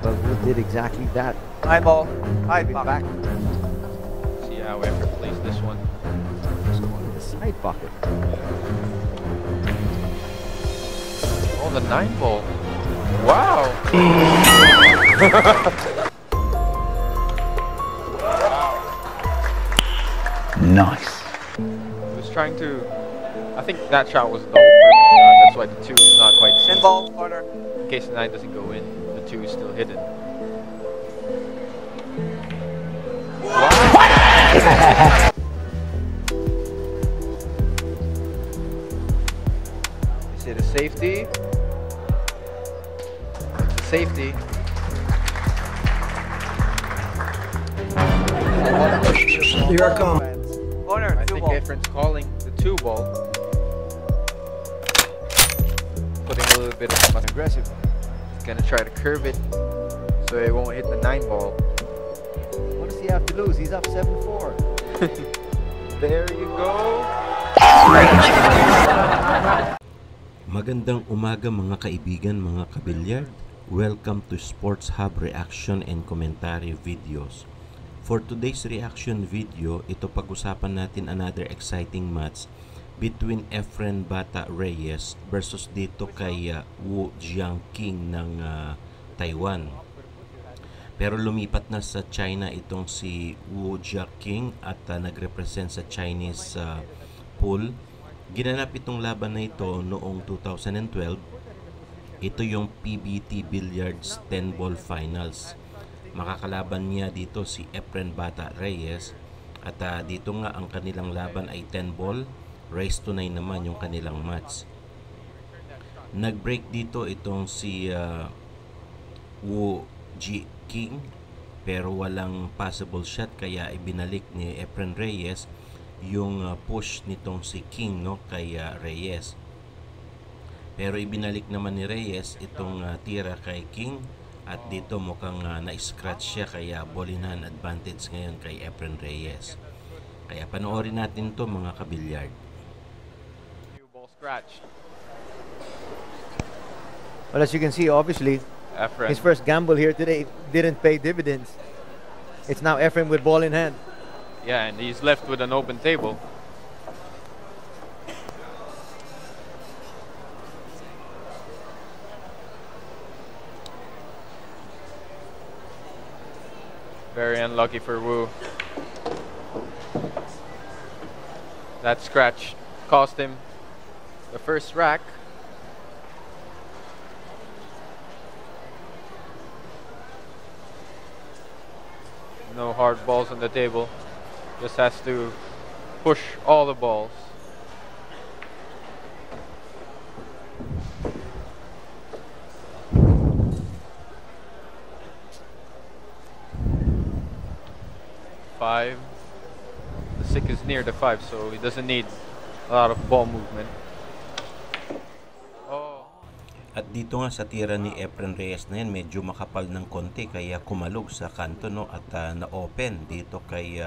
Well, Wu did exactly that. High ball. High Back. See how Efren plays this one. Just going to the side pocket. Oh, the 9-ball. Wow. Nice. He was trying to. I think that shot was double purpose. That's why the 2 is not quite 10 ball, corner. in case the 9 doesn't go in, the 2 is still hidden. Wow. Is it a safety? Safety. Here I come. Corner, I 2 think ball. Efren's calling the 2 ball. Putting a little bit of aggressive. He's gonna try to curve it so it won't hit the 9 ball. What does he have to lose? He's up 7-4. There you go. Magandang umaga mga kaibigan, mga kabilyard. Welcome to Sports Hub Reaction and Commentary Videos. For today's reaction video, ito pag-usapan natin another exciting match between Efren Bata Reyes versus dito kay Wu Jiangqing ng Taiwan. Pero lumipat na sa China itong si Wu Jiangqing at nagrepresent sa Chinese pool. Ginanap itong laban na ito noong 2012. Ito yung PBT Billiards 10-ball finals. Makakalaban niya dito si Efren Bata Reyes at dito nga ang kanilang laban ay 10-ball. Race to 9 naman yung kanilang match. Nag-break dito itong si Wu Jiangqing pero walang possible shot kaya ibinalik ni Efren Reyes yung push nitong si King kay Reyes. Pero ibinalik naman ni Reyes itong tira kay King at dito mukhang na-scratch siya kaya ball in hand advantage ngayon kay Efren Reyes. Kaya panoorin natin to mga kabilyard. Ball scratch. Well, as you can see, obviously, Efren. his first gamble here today didn't pay dividends. It's now Efren with ball in hand. Yeah, and he's left with an open table. Very unlucky for Wu. That scratch cost him the first rack. No hard balls on the table. Just has to push all the balls. Five. The 6 is near the 5, so he doesn't need a lot of ball movement. Oh. At dito nga sa tira ni Efren Reyes na yan, medyo makapal ng konti kaya kumalog sa kanto at na-open dito kay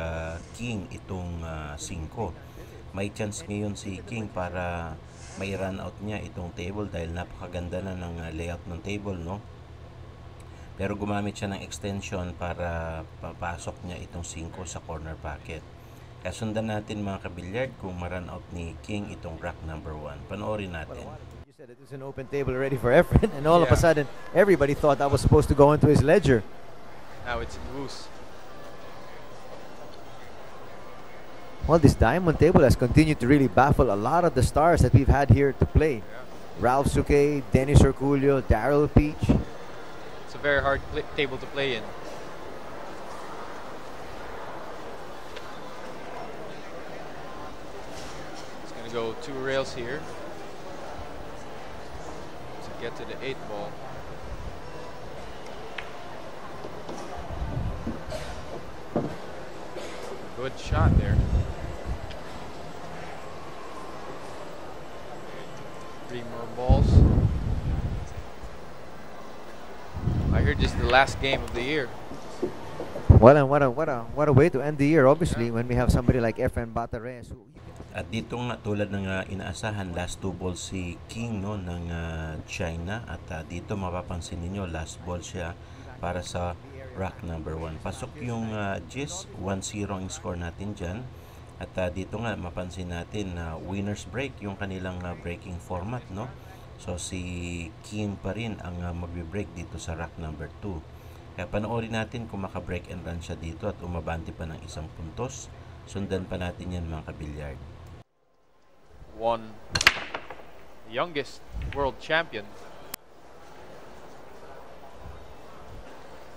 King itong 5. May chance ngayon si King para may run out niya itong table dahil napakaganda na ng layout ng table Pero gumamit siya ng extension para papasok niya itong 5 sa corner pocket. Kaya sundan natin mga kabilyard kung ma-run out ni King itong rack number 1. Panoorin natin. You said it was an open table ready for Efren, and all of a sudden, everybody thought that was supposed to go into his ledger. Now it's in Wu's. Well, this diamond table has continued to really baffle a lot of the stars that we've had here to play. Ralph Suke, Dennis Herculio, Daryl Peach. It's a very hard table to play in. It's going to go 2 rails here to get to the 8 ball. Good shot there. 3 more balls. I heard this is the last game of the year. Well, and what a way to end the year, obviously, when we have somebody like Efren Bata Reyes. At dito nga tulad ng inaasahan, last 2 balls si King ng China at dito mapapansin niyo last ball siya para sa rack number 1. Pasok yung Gis, 1-0 ang score natin dyan. At dito nga mapansin natin na winner's break yung kanilang breaking format, no? So si King pa rin ang magbe-break dito sa rack number 2. Kaya panoorin natin kung maka-break and run siya dito at umabante pa ng 1 puntos. Sundan pa natin yan mga kabilyard. One youngest world champion.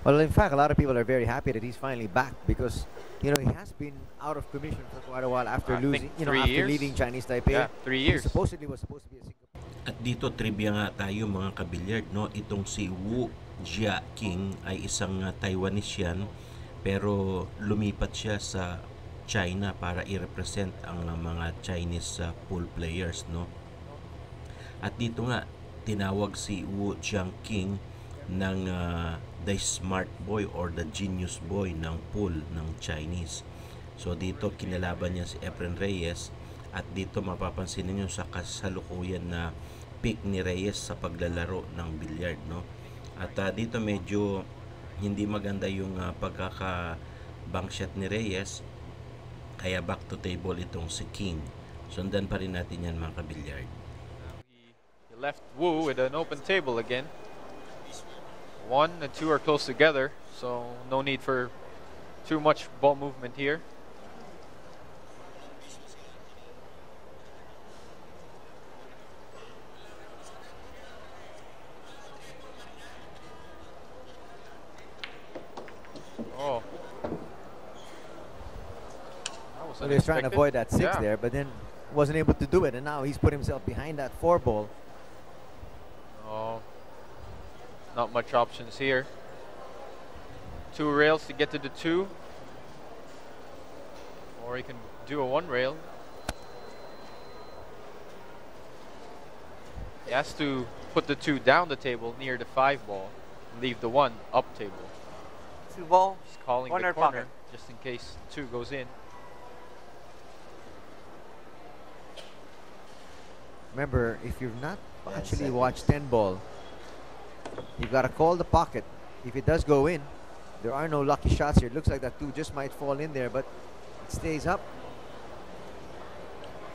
Well, in fact, a lot of people are very happy that he's finally back because, you know, he has been out of commission for quite a while after I losing, think you know, 3 after years. leading Chinese Taipei. Yeah, 3 He years. supposedly was supposed to be a Singapore. At dito trivia nga tayo mga kabilyard, no? Itong si Wu Jia King ay isang Taiwanese yan, pero lumipat siya sa China para i-represent ang mga Chinese pool players, no? At dito nga tinawag si Wu Jiang King ng the smart boy or the genius boy ng pool ng Chinese. So dito kinalaban niya si Efren Reyes at dito mapapansin niyo sa kasalukuyan na peak ni Reyes sa paglalaro ng billiard, no? At dito medyo hindi maganda yung pagkaka-bank shot ni Reyes, kaya back to table itong si King. Sundan pa rin natin yan mga kabilyard. He left Wu with an open table again. 1 and 2 are close together, so no need for too much ball movement here. Oh. That was So he was trying to unexpected. avoid that 6 Yeah. there, but then wasn't able to do it, and now he's put himself behind that 4 ball. Oh, not much options here. 2 rails to get to the 2. Or he can do a 1 rail. He has to put the 2 down the table near the 5 ball. Leave the 1 up table. 2 ball. He's calling Corner the corner pocket. just in case 2 goes in. Remember, if you've not actually watched 10 ball, you've got to call the pocket. If it does go in, there are no lucky shots here. It looks like that 2 just might fall in there, but it stays up.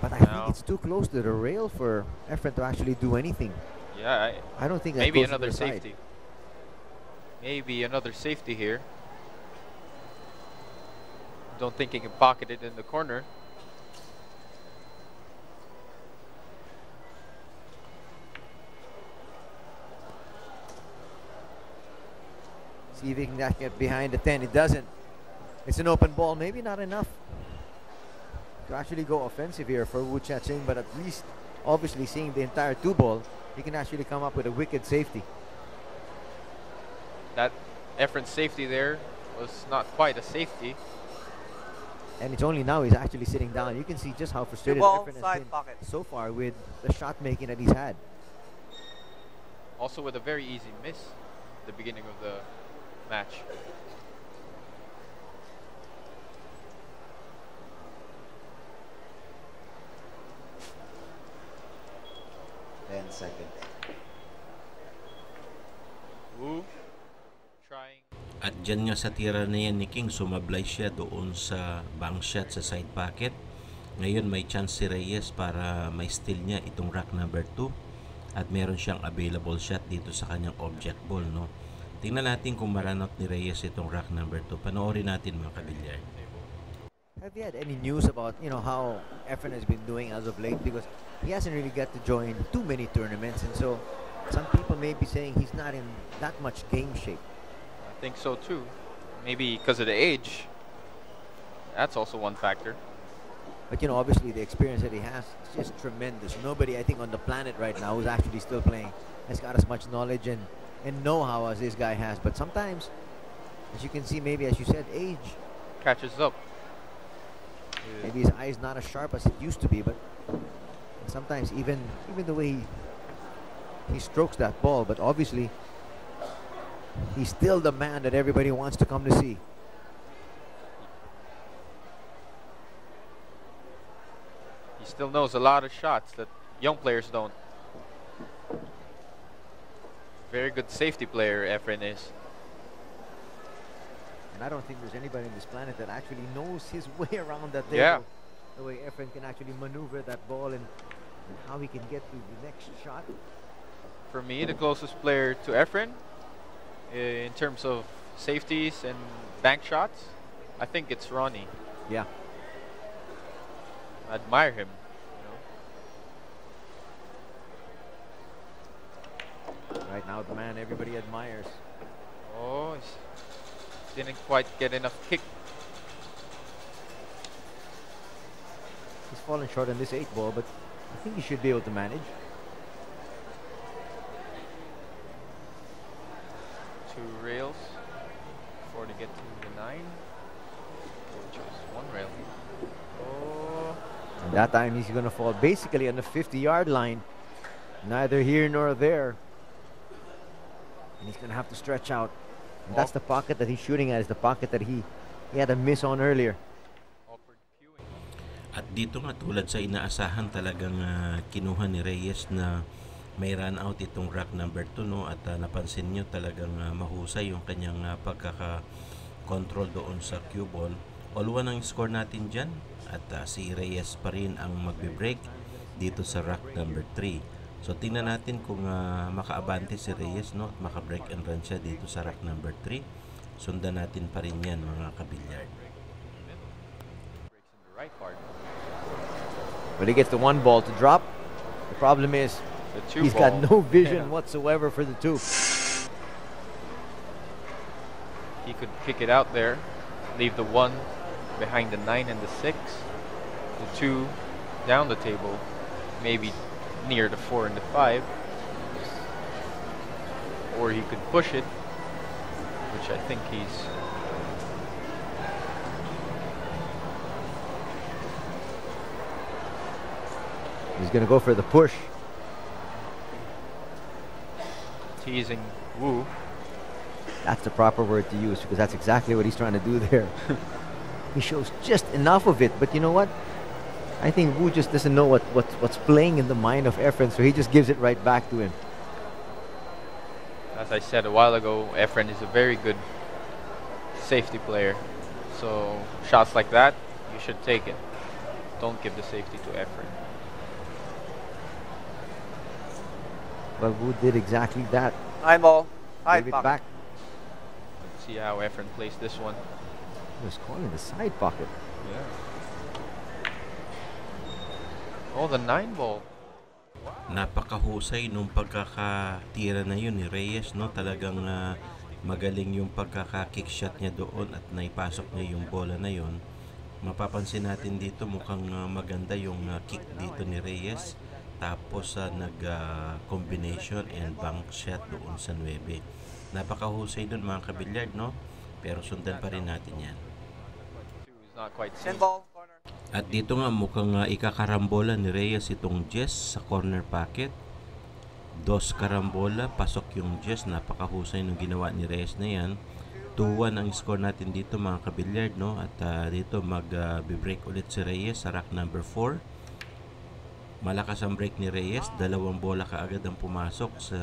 But I think No. it's too close to the rail for Efren to actually do anything. Yeah, I don't think that maybe goes to another the side. safety. Maybe another safety here. Don't think he can pocket it in the corner. See if he can get behind the 10. It doesn't. It's an open ball. Maybe not enough to actually go offensive here for Wu Chia-ching, but at least, obviously, seeing the entire 2 ball, he can actually come up with a wicked safety. That Efren's safety there was not quite a safety. And it's only now he's actually sitting down. You can see just how frustrated ball, Efren has side been pocket. so far with the shot making that he's had. Also with a very easy miss at the beginning of the match. Wu trying. At dyan nga sa tira na yan ni King, sumablay siya doon sa bank shot sa side pocket. Ngayon may chance si Reyes para may steal niya itong rack number 2 at meron siyang available shot dito sa kanyang object ball, no? Tingnan natin kung maranot ni Reyes itong rack number 2. Panoorin natin mga kabilyard. Have you had any news about, you know, how Efren has been doing as of late? Because he hasn't really got to join too many tournaments, and so some people may be saying he's not in that much game shape. I think so too. Maybe because of the age. That's also one factor. But, you know, obviously the experience that he has is just tremendous. Nobody, I think, on the planet right now who's actually still playing has got as much knowledge and know-how as this guy has. But sometimes, as you can see, maybe, as you said, age, Catches up. maybe his eye is not as sharp as it used to be, but sometimes even the way he strokes that ball, but obviously he's still the man that everybody wants to come to see. He still knows a lot of shots that young players don't. Very good safety player, Efren is. And I don't think there's anybody on this planet that actually knows his way around that table. Yeah. The way Efren can actually maneuver that ball and how he can get to the next shot. For me, the closest player to Efren in terms of safeties and bank shots, I think it's Ronnie. Yeah. I admire him. Right now, the man everybody admires. Oh, he didn't quite get enough kick. He's fallen short on this 8 ball, but I think he should be able to manage. 2 rails before to get to the 9. Which was 1 rail. Oh. And that time he's going to fall basically on the 50-yard line. Neither here nor there. And he's going to have to stretch out. And that's the pocket that he's shooting at, is the pocket that he had a miss on earlier. At dito nga tulad sa inaasahan talagang kinuha ni Reyes na may run out itong rack number 2, no? At napansin nyo talagang mahusay yung kanyang pagkaka-control doon sa cue ball. All-1 ang score natin dyan at si Reyes pa rin ang magbe-break dito sa rack number 3. So tingnan natin kung makaabante si Reyes, no? At maka-break and run siya dito sa rack number 3. Sundan natin pa rin yan mga kabilyard. Well, he gets the 1 ball to drop. The problem is The 2 he's ball. got no vision whatsoever for the 2. He could kick it out there, leave the 1 behind the 9 and the 6, the 2 down the table, maybe near the 4 and the 5, or he could push it, which I think he's going to go for the push. teasing Wu. That's the proper word to use, because that's exactly what he's trying to do there. He shows just enough of it, but you know what? I think Wu just doesn't know what's playing in the mind of Efren, so he just gives it right back to him. As I said a while ago, Efren is a very good safety player. So shots like that, you should take it. Don't give the safety to Efren. Well, Wu did exactly that. 9 ball. High Gave it pocket. back. Let's see how Efren plays this one. He was calling the side pocket. Yeah. Oh, the 9 ball. Napakahusay nung pagkakatira na yun ni Reyes, no? Talagang magaling yung pagkaka-kick shot niya doon at naipasok niya yung bola na yun. Mapapansin natin dito mukhang maganda yung kick dito ni Reyes. Tapos nag-combination and bank shot doon sa 9. Napakahusay doon mga kabilyard, no? Pero sundan pa rin natin yan. 2 is not quite 10 safe. ball. Corner. At dito nga mukhang ikakarambola ni Reyes itong Jess sa corner pocket. 2 karambola, pasok yung Jess. Napakahusay nung ginawa ni Reyes na yan. 2-1 ang score natin dito mga kabilyard, no? At dito mag-break ulit si Reyes sa rack number 4. Malakas ang break ni Reyes, 2 bola kaagad ang pumasok sa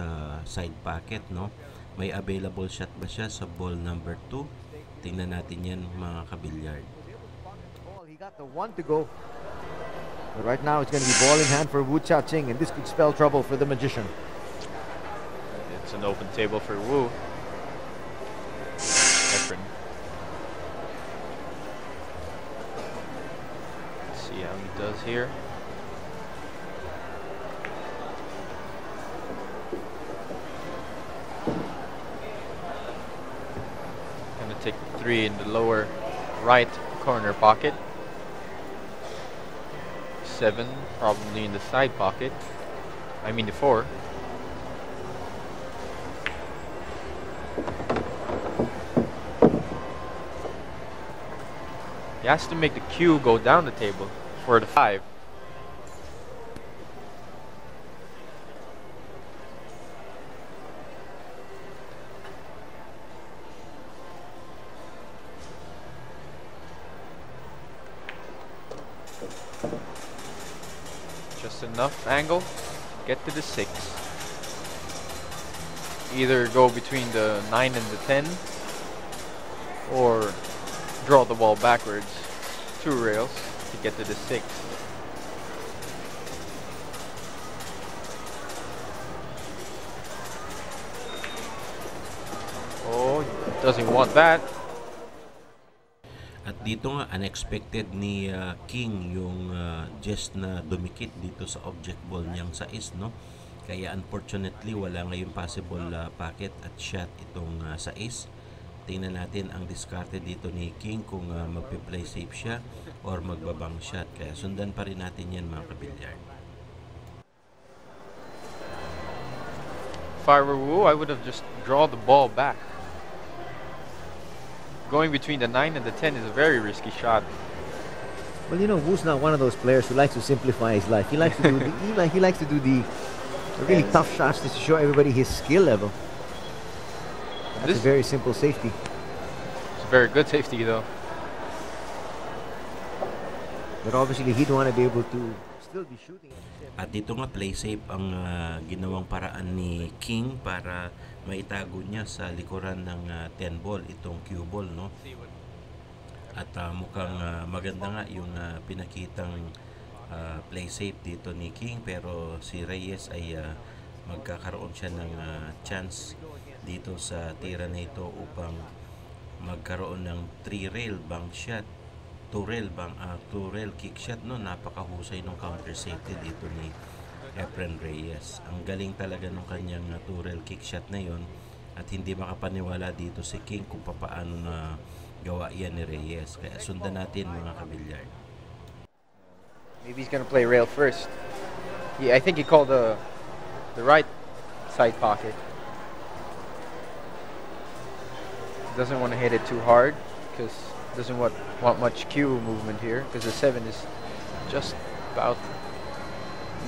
side pocket, no? May available shot ba siya sa ball number 2? Tingnan natin yan mga kabilyard. He got the 1 to go. But right now it's going to be ball in hand for Wu Chao-ching, and this could spell trouble for the Magician. It's an open table for Wu. Efren. Let's see how he does here. Gonna take the 3 in the lower right corner pocket. 7 probably in the side pocket. I mean the 4. He has to make the cue go down the table for the 5. Just enough angle to get to the 6. Either go between the 9 and the 10, or draw the ball backwards 2 rails to get to the 6. Oh, doesn't want that. At dito nga, unexpected ni King yung just na dumikit dito sa object ball niyang sais, no? Kaya unfortunately, wala ngayong possible packet at shot itong sais. Tingnan natin ang discarded dito ni King kung magpe-play safe siya or magbabang shot. Kaya sundan pa rin natin yan, mga kabilyard. If I were Wu, I would have just drawn the ball back. Going between the 9 and the 10 is a very risky shot. Well, you know, Wu's not one of those players who likes to simplify his life. He likes to do he likes to do the really tough shots just to show everybody his skill level. That's a very simple safety. It's a very good safety, though. But obviously, he'd want to be able to still be shooting. At dito nga, play safe ang ginawang paraan ni King para maitago niya sa likuran ng 10 ball itong cue ball, no? At mukhang maganda nga yung pinakitang play safe dito ni King, pero si Reyes ay magkakaroon siya ng chance dito sa tira na ito upang magkaroon ng 3 rail bank shot, 2 rail kick shot, no? Napakahusay ng counter safety dito ni Efren Reyes. Ang galing talaga ng kanyang 2 rail kick shot na yon, at hindi makapaniwala dito si King kung paano na gawa yan ni Reyes. Kaya sundan natin, mga kabilyard. Maybe he's gonna play rail first. I think he called the right side pocket. Doesn't want to hit it too hard because doesn't want much cue movement here, because the 7 is just about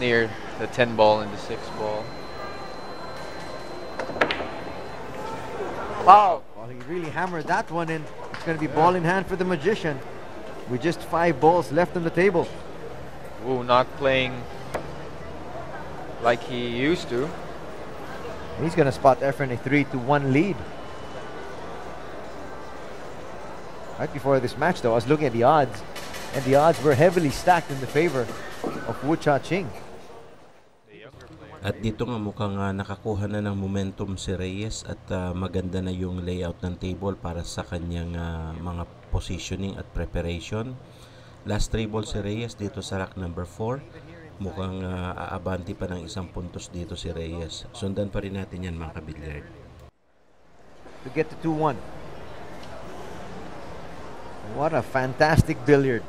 near the 10 ball and the 6 ball. Wow. Well, he really hammered that one in. It's going to be ball in hand for the Magician with just 5 balls left on the table. Wu not playing like he used to. He's going to spot Efren a 3-1 lead. Right before this match, though, I was looking at the odds, and the odds were heavily stacked in the favor of Wu Cha-Ching. At dito nga mukhang nakakuha na ng momentum si Reyes, at maganda na yung layout ng table para sa kanyang mga positioning at preparation. Last 3 balls si Reyes dito sa rack number 4. Mukhang aabanti pa ng 1 puntos dito si Reyes. Sundan pa rin natin yan, mga kabilyard. To get to 2-1. What a fantastic billiard.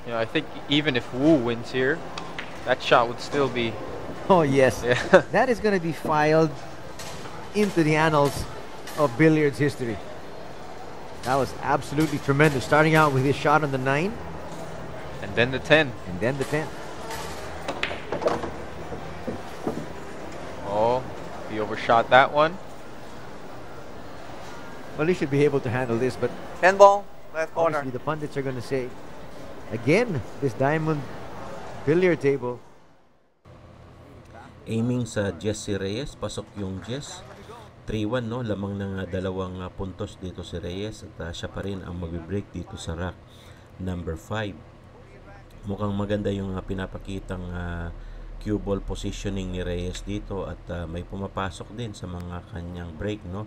You know, I think even if Wu wins here, that shot would still be... Oh, yes. Yeah. That is going to be filed into the annals of billiards history. That was absolutely tremendous. Starting out with his shot on the 9. And then the 10. And then the 10. Oh, he overshot that one. Well, he should be able to handle this, but 10 ball, left corner. obviously the pundits are going to say, again, this diamond billiard table. Aiming sa Jesse Reyes, pasok yung Jess. 3-1, no? Lamang ng 2 puntos dito si Reyes, at siya pa rin ang mag-break dito sa rack number 5. Mukhang maganda yung pinapakitang cue ball positioning ni Reyes dito, at may pumapasok din sa mga kanyang break, no?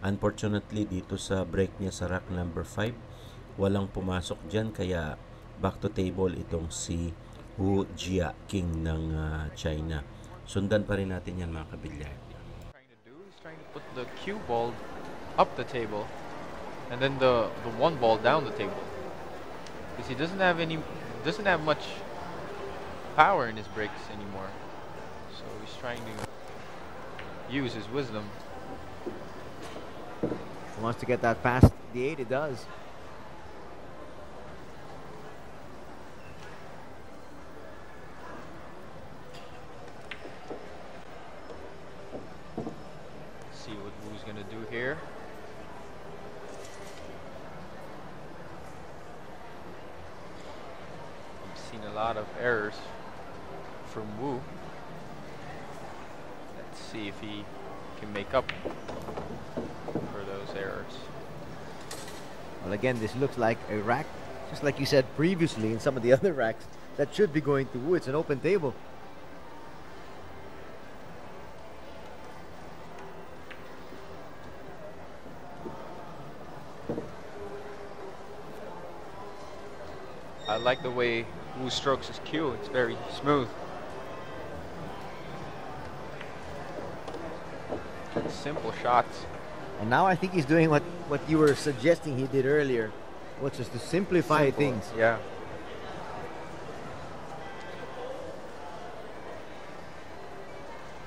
Unfortunately, dito sa break niya sa rack number 5, walang pumasok dyan, kaya back to table itong si Wu Jia King ng China. Sundan pa rin natin yan, mga kabilyard. He's trying to put the cue ball up the table, and then the 1 ball down the table, because he doesn't have much power in his breaks anymore. So he's trying to use his wisdom. He wants to get that past the 8, it does. See what Wu's gonna do here. I've seen a lot of errors from Wu. Let's see if he can make up for those errors. Well, again, this looks like a rack, just like you said previously in some of the other racks, that should be going to Wu. It's an open table. I like the way Wu strokes his cue. It's very smooth. Simple shots. And now I think he's doing what you were suggesting he did earlier, which is to simplify Simple, things. Yeah.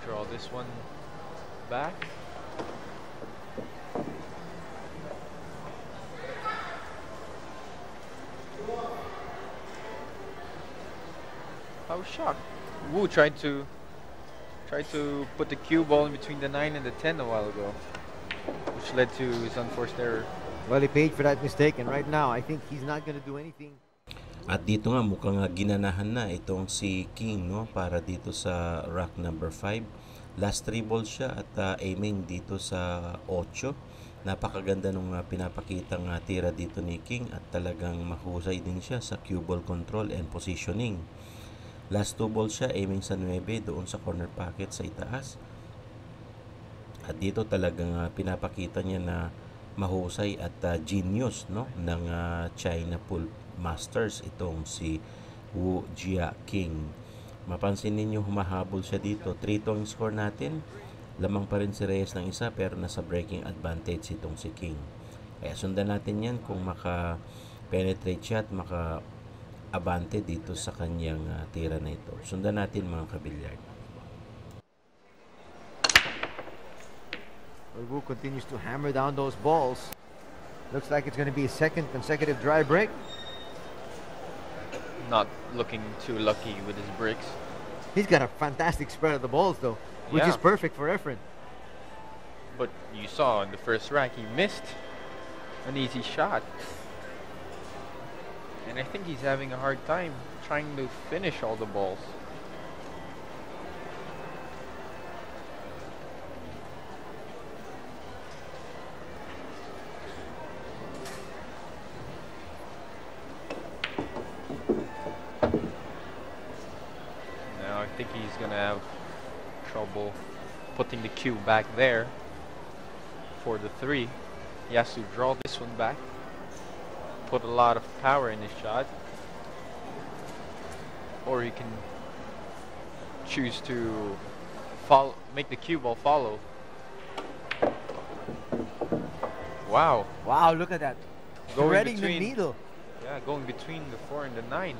Draw this one back. I was shocked. Wu tried to put the cue ball in between the 9 and the 10 a while ago, which led to his unforced error. Well, he paid for that mistake, and right now I think he's not going to do anything. At dito nga mukhang ginanahan na itong si King, no, para dito sa rack number 5. Last 3 balls siya at aiming dito sa 8. Napakaganda nung pinapakitang tira dito ni King at talagang mahusay din siya sa cue ball control and positioning. Last 2 balls siya aiming sa 9 doon sa corner pocket sa itaas. At dito talagang pinapakita niya na mahusay at genius, no, ng China Pool Masters itong si Wu Jia King. Mapansin ninyo humahabol siya dito. 3-2 ang score natin. Lamang pa rin si Reyes ng isa pero nasa breaking advantage itong si King. Kaya sundan natin yan kung maka-penetrate siya at maka-abante dito sa kanyang tira na ito. Sundan natin mga kabilyard. Wu continues to hammer down those balls. Looks like it's going to be a second consecutive dry break. Not looking too lucky with his breaks. He's got a fantastic spread of the balls, though, which Yeah. is perfect for Efren. But you saw in the first rack he missed an easy shot. And I think he's having a hard time trying to finish all the balls. Now I think he's gonna have trouble putting the cue back there for the 3. He has to draw this one back, put a lot of power in his shot, or he can choose to follow, make the cue ball follow. Wow. Wow, look at that. Going Threading the between- needle. Yeah, going between the 4 and the 9.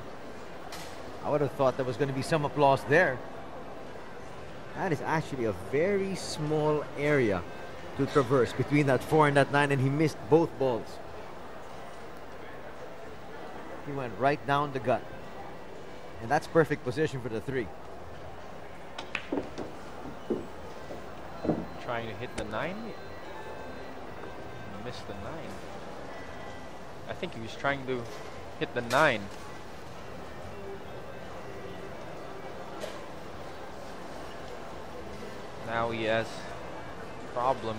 I would have thought there was going to be some applause there. That is actually a very small area to traverse between that 4 and that 9, and he missed both balls. He went right down the gut. And that's perfect position for the 3. Trying to hit the 9. Missed the 9. I think he was trying to hit the 9. Now he has a problem.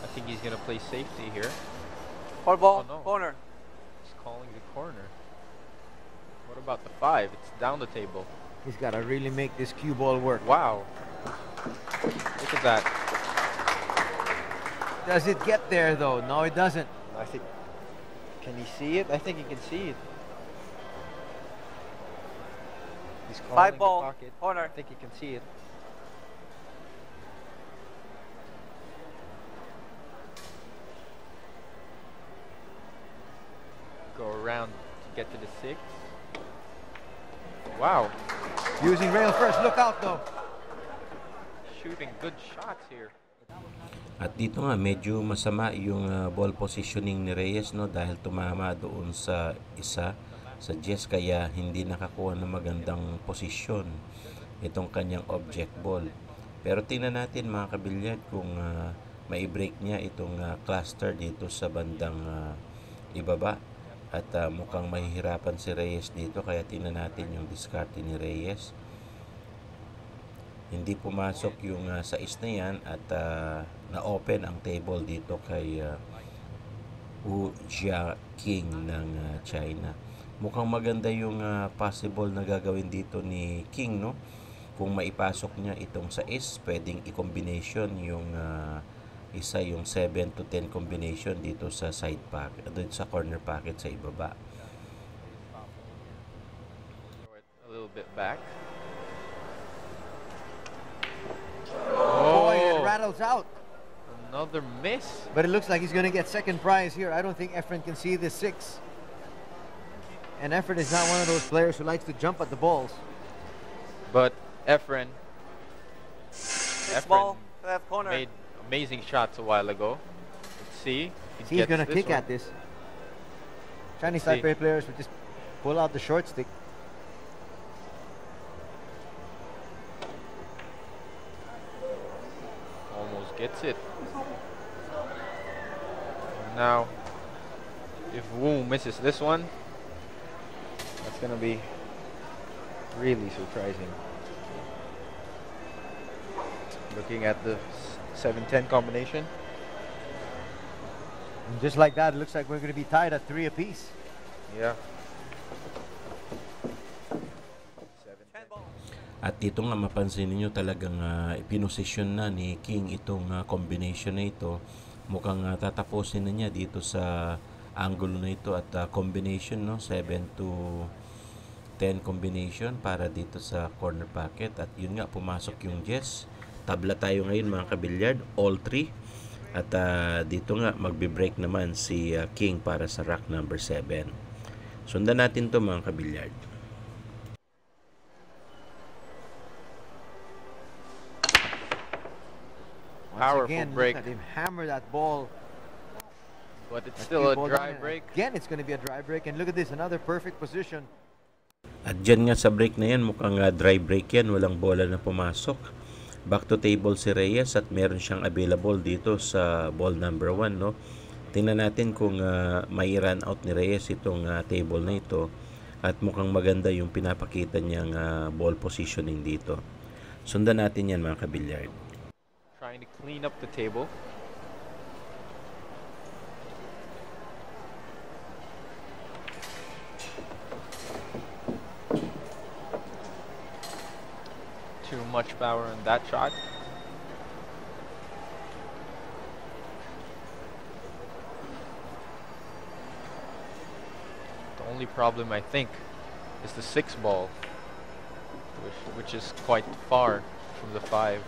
I think he's gonna play safety here. Four ball, Oh, no. corner. He's calling the corner. What about the 5? It's down the table. He's got to really make this cue ball work. Wow. Look at that. Does it get there, though? No, it doesn't. I think. Can he see it? I think he can see it. He's calling 5 the ball, pocket. corner. I think he can see it. Go around to get to the 6. Wow. Using rail first. Look out, though. Shooting good shots here. At dito nga medyo masama yung ball positioning ni Reyes, no, dahil tumama doon sa isa sa Jess, kaya hindi nakakuha ng magandang posisyon itong kanyang object ball. Pero tingnan natin mga kabilyad kung mai-break niya itong cluster dito sa bandang ibaba. At mukhang mahihirapan si Reyes dito, kaya tingnan natin yung discard ni Reyes. Hindi pumasok yung sais na yan at na-open ang table dito kay Wu Jia King ng China. Mukhang maganda yung possible na gagawin dito ni King, no? Kung maipasok niya itong sais, pwedeng i-combination yung isa yung 7 to 10 combination dito sa side pocket, dito sa corner pocket sa ibaba. A little bit back. Boy, it rattles out. Another miss. But it looks like he's going to get second prize here. I don't think Efren can see this 6. And Efren is not one of those players who likes to jump at the balls. But Efren Ball, left corner. made amazing shots a while ago. Let's see. If he He's gets going to this kick one. at this. Chinese See. Taipei players would just pull out the short stick. Almost gets it. Now, if Wu misses this one, that's gonna be really surprising. Looking at the 7-10 combination. And just like that, it looks like we're going to be tied at 3 apiece. Yeah. At dito nga mapansin niyo talagang pinosisyon na ni King itong combination na ito. Mukhang tatapusin na niya dito sa angulo na ito at combination, no, 7 to 10 combination para dito sa corner pocket. At yun nga, pumasok yung Jess. Tabla tayo ngayon mga kabilyard, all 3. At dito nga magbe-break naman si King para sa rack number 7. Sundan natin to mga kabilyard. Once Powerful again, break. look at him hammer that ball. But it's That still a cue ball dry down. break. Again, it's going to be a dry break. And look at this, another perfect position. At dyan nga sa break na yan, mukhang dry break yan, walang bola na pumasok. Back to table si Reyes at meron siyang available dito sa ball number 1, no? Tingnan natin kung may run out ni Reyes itong table na ito. At mukhang maganda yung pinapakita niyang ball positioning dito. Sundan natin yan mga kabilyard. Trying to clean up the table. Too much power in that shot. The only problem, I think, is the 6 ball, which is quite far from the 5.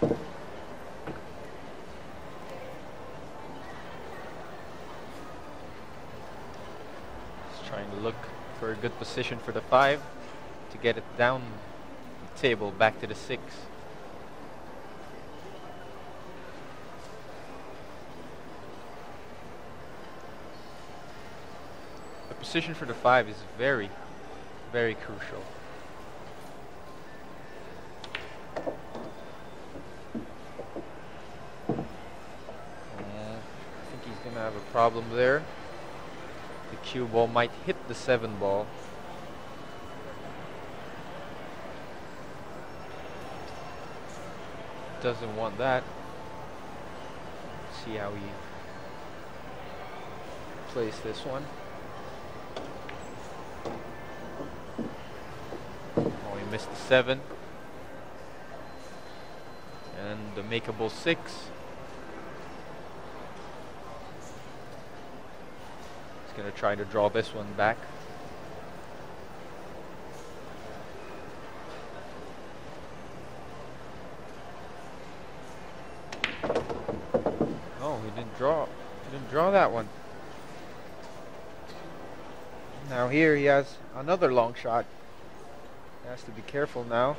Just trying to look for a good position for the 5 to get it down the table back to the 6. The position for the 5 is very, very crucial. I think he's gonna have a problem there. The cue ball might hit the 7 ball. Doesn't want that. See how he plays this one. Oh, he missed the 7. And the makeable 6. He's gonna try to draw this one back. Oh, he didn't draw. He didn't draw that one. Now here he has another long shot. He has to be careful now.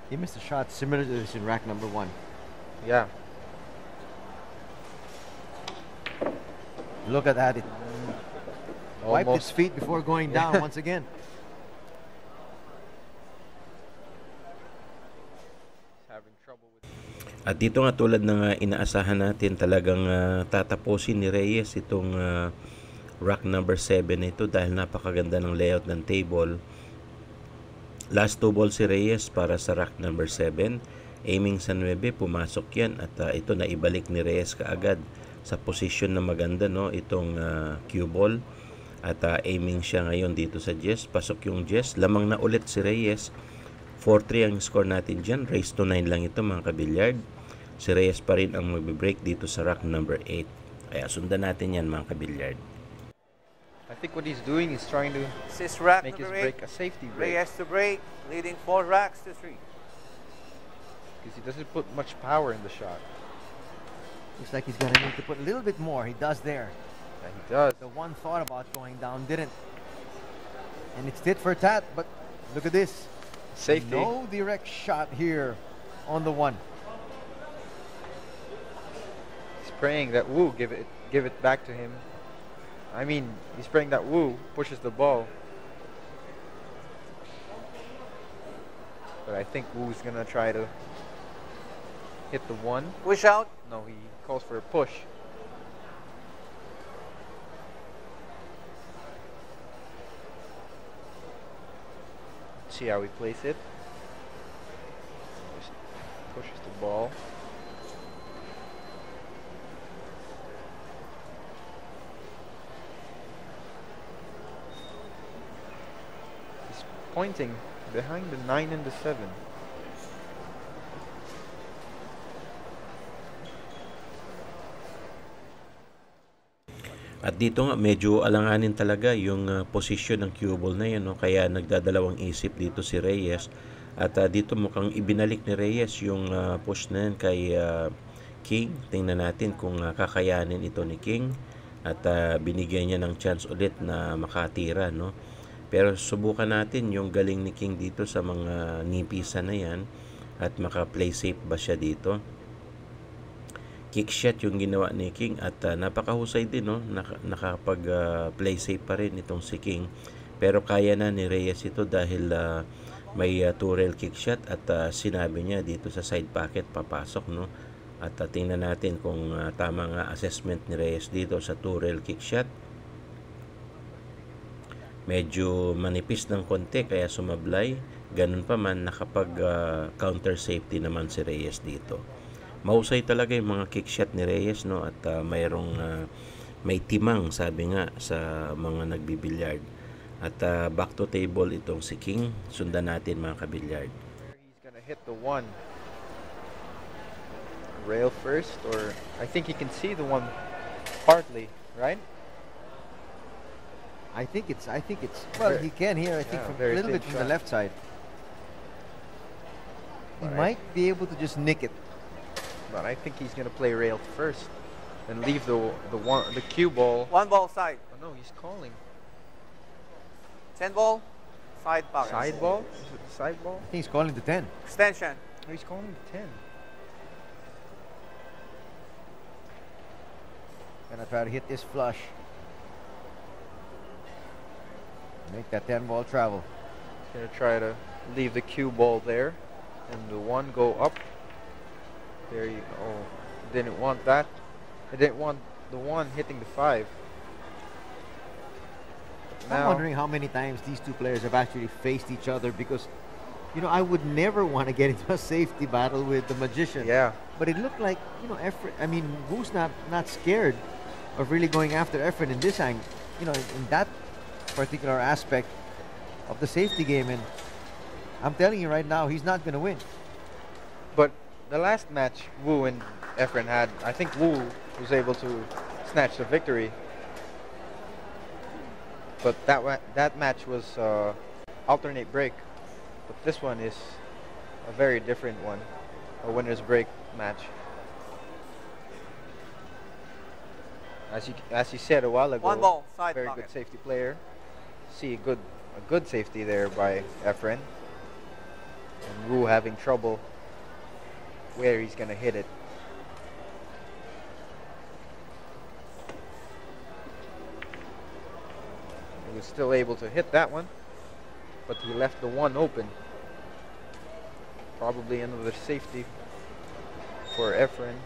He missed a shot similar to this in rack number 1. Yeah. Look at that. It wiped its Almost. feet before going down once again. Having trouble with. At dito nga tulad ng inaasahan natin, talagang tatapusin ni Reyes itong rack number 7 na ito dahil napakaganda ng layout ng table. Last 2 ball si Reyes para sa rack number 7. Aiming sa 9, pumasok yan at ito na ibalik ni Reyes kaagad sa position na maganda, no, itong cue ball. At aiming siya ngayon dito sa Jess. Pasok yung Jess. Lamang na ulit si Reyes. 4-3 ang score natin dyan. Race to 9 lang ito mga kabilyard. Si Reyes pa rin ang magbe-break dito sa rack number 8. Kaya sundan natin yan mga kabilyard. I think what he's doing is trying to make his break a safety break. Reyes to break, leading 4 racks to 3. Because he doesn't put much power in the shot. Looks like he's going to need to put a little bit more. He does there. Yeah, he does. The one thought about going down didn't. And it's tit for tat, but look at this. Safety. No direct shot here on the 1. He's praying that Wu give it back to him. I mean, he's praying that Wu pushes the ball. But I think Wu's gonna try to hit the 1. Push out. No, he calls for a push. See how he plays it. Just pushes the ball. He's pointing behind the 9 and the 7. At dito nga medyo alanganin talaga yung posisyon ng cue ball na yan, no? Kaya nagdadalawang isip dito si Reyes. At dito mukhang ibinalik ni Reyes yung push na yan kay King. Tingnan natin kung kakayanin ito ni King. At binigyan niya ng chance ulit na makatira, no? Pero subukan natin yung galing ni King dito sa mga nipisa na yan. At maka-play safe ba siya dito? Kick shot yung ginawa ni King at napakahusay din, no? Nakapag-play safe pa rin itong si King. Pero kaya na ni Reyes ito dahil may two-rail kick shot at sinabi niya dito sa side pocket papasok, no? At tingnan natin kung tama nga assessment ni Reyes dito sa two-rail kick shot. Medyo manipis ng konti kaya sumablay. Ganun pa man, nakapag counter safety naman si Reyes dito. Mahusay talaga yung mga kick shot ni Reyes, no? At may timang, sabi nga sa mga nagbibilyard. At back to table itong si King. Sundan natin mga kabilyard. He's gonna hit the 1 rail first, or I think he can see the 1 partly, right? I think it's well, he can here, I think, from a little bit from the left side. He might be able to just nick it. But I think he's gonna play rail first and leave the cue ball. 1 ball side. Oh no, he's calling. 10 ball, side pocket. Side ball? Is it the side ball? I think he's calling the 10. Extension. Oh, he's calling the 10. Gonna try to hit this flush. Make that 10 ball travel. Gonna try to leave the cue ball there, and the 1 go up. There you go. Oh, didn't want that. I didn't want the 1 hitting the 5. I'm wondering how many times these two players have actually faced each other, because, you know, I would never want to get into a safety battle with the Magician. Yeah. But it looked like, you know, Wu's not scared of really going after Efren in this angle, you know, in that particular aspect of the safety game. And I'm telling you right now, he's not going to win. But the last match Wu and Efren had, I think Wu was able to snatch the victory. But that match was alternate break. But this one is a very different one, a winner's break match. As you said a while ago, 1 ball, side very pocket. good safety player. See a good safety there by Efren. And Wu having trouble where he's gonna hit it. He was still able to hit that one, but he left the 1 open. Probably another safety for Efren,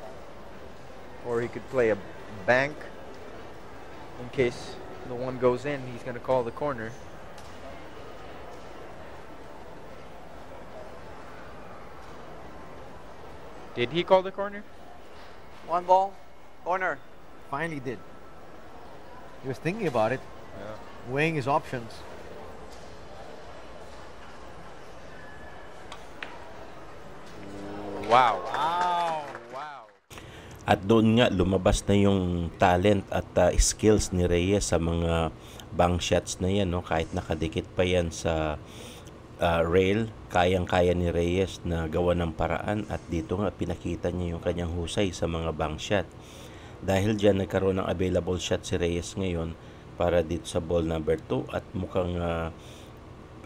or he could play a bank in case the 1 goes in. He's gonna call the corner. Did he call the corner? 1 ball, corner. Finally did. He was thinking about it, weighing his options. Wow. At doon nga lumabas na yung talent at skills ni Reyes sa mga bank shots na yan, no? Kahit nakadikit pa yan sa rail, kayang-kaya ni Reyes na gawa ng paraan, at dito nga pinakita niya yung kanyang husay sa mga bank shot. Dahil dyan nagkaroon ng available shot si Reyes ngayon para dito sa ball number 2, at mukhang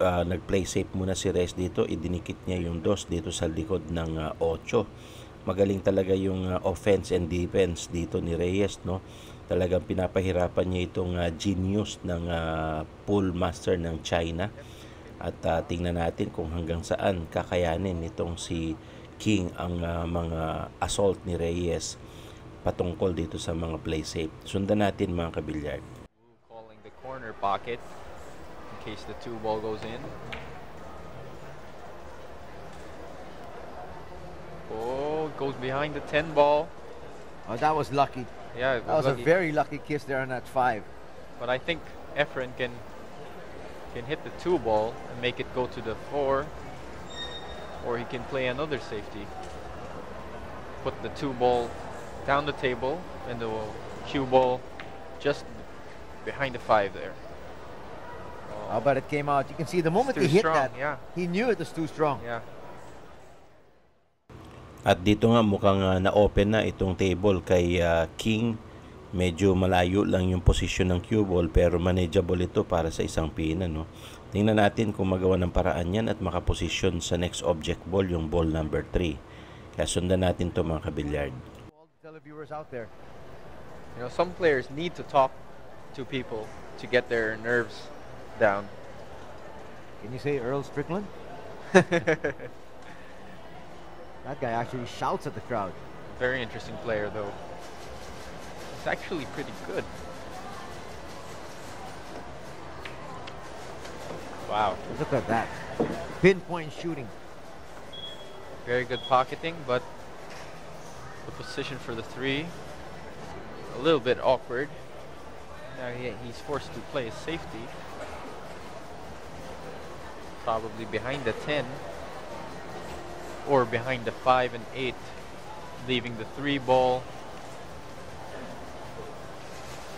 nag-play safe muna si Reyes dito. Idinikit niya yung 2 dito sa likod ng 8. Magaling talaga yung offense and defense dito ni Reyes, no? Talagang pinapahirapan niya itong genius ng pool master ng China. At tingnan natin kung hanggang saan kakayanin itong si King ang mga assault ni Reyes patungkol dito sa mga play safe. Sundan natin mga kabilyard. Calling the corner pocket in case the 2 ball goes in. Oh, goes behind the 10 ball. Oh, that was lucky. Yeah, that was lucky. a very lucky kiss there on that 5. But I think Efren can hit the 2 ball and make it go to the 4, or he can play another safety. Put the 2 ball down the table and the cue ball just behind the 5 there. How about it came out? You can see the moment Too he hit strong, that, yeah. he knew it was too strong. Yeah. At dito nga mukhang na-open na itong table kay King. Medyo malayo lang yung posisyon ng cue ball, pero manageable ito para sa isang pina, no? Tingnan natin kung magawa ng paraan yan at makaposisyon sa next object ball, yung ball number 3. Kaya sundan natin to mga kabilyard. Tell the viewers out there. You know, some players need to talk to people to get their nerves down. Can you say Earl Strickland? That guy actually shouts at the crowd. Very interesting player, though. He's actually pretty good. Wow. Look at that. Pinpoint shooting. Very good pocketing, but the position for the 3, a little bit awkward. Now he's forced to play a safety. Probably behind the 10. Or behind the 5 and 8. Leaving the 3 ball.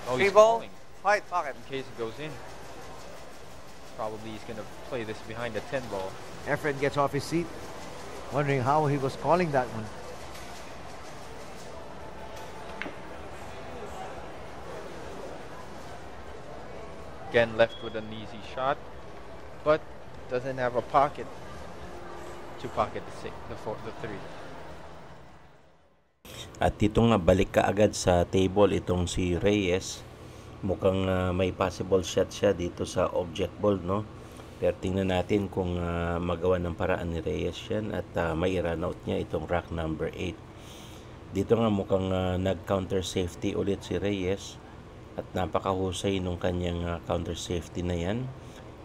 Oh, 3 he's ball, calling. white pocket. In case it goes in. Probably he's going to play this behind the 10 ball. Efren gets off his seat, wondering how he was calling that one. Again, left with an easy shot, but doesn't have a pocket to pocket the 3. At dito nga balik ka agad sa table itong si Reyes. Mukhang may possible shot siya dito sa object ball, no? Pero tingnan natin kung magawa ng paraan ni Reyes yan at may run out niya itong rack number 8. Dito nga mukhang nag-counter safety ulit si Reyes at napakahusay nung kanyang counter safety na yan.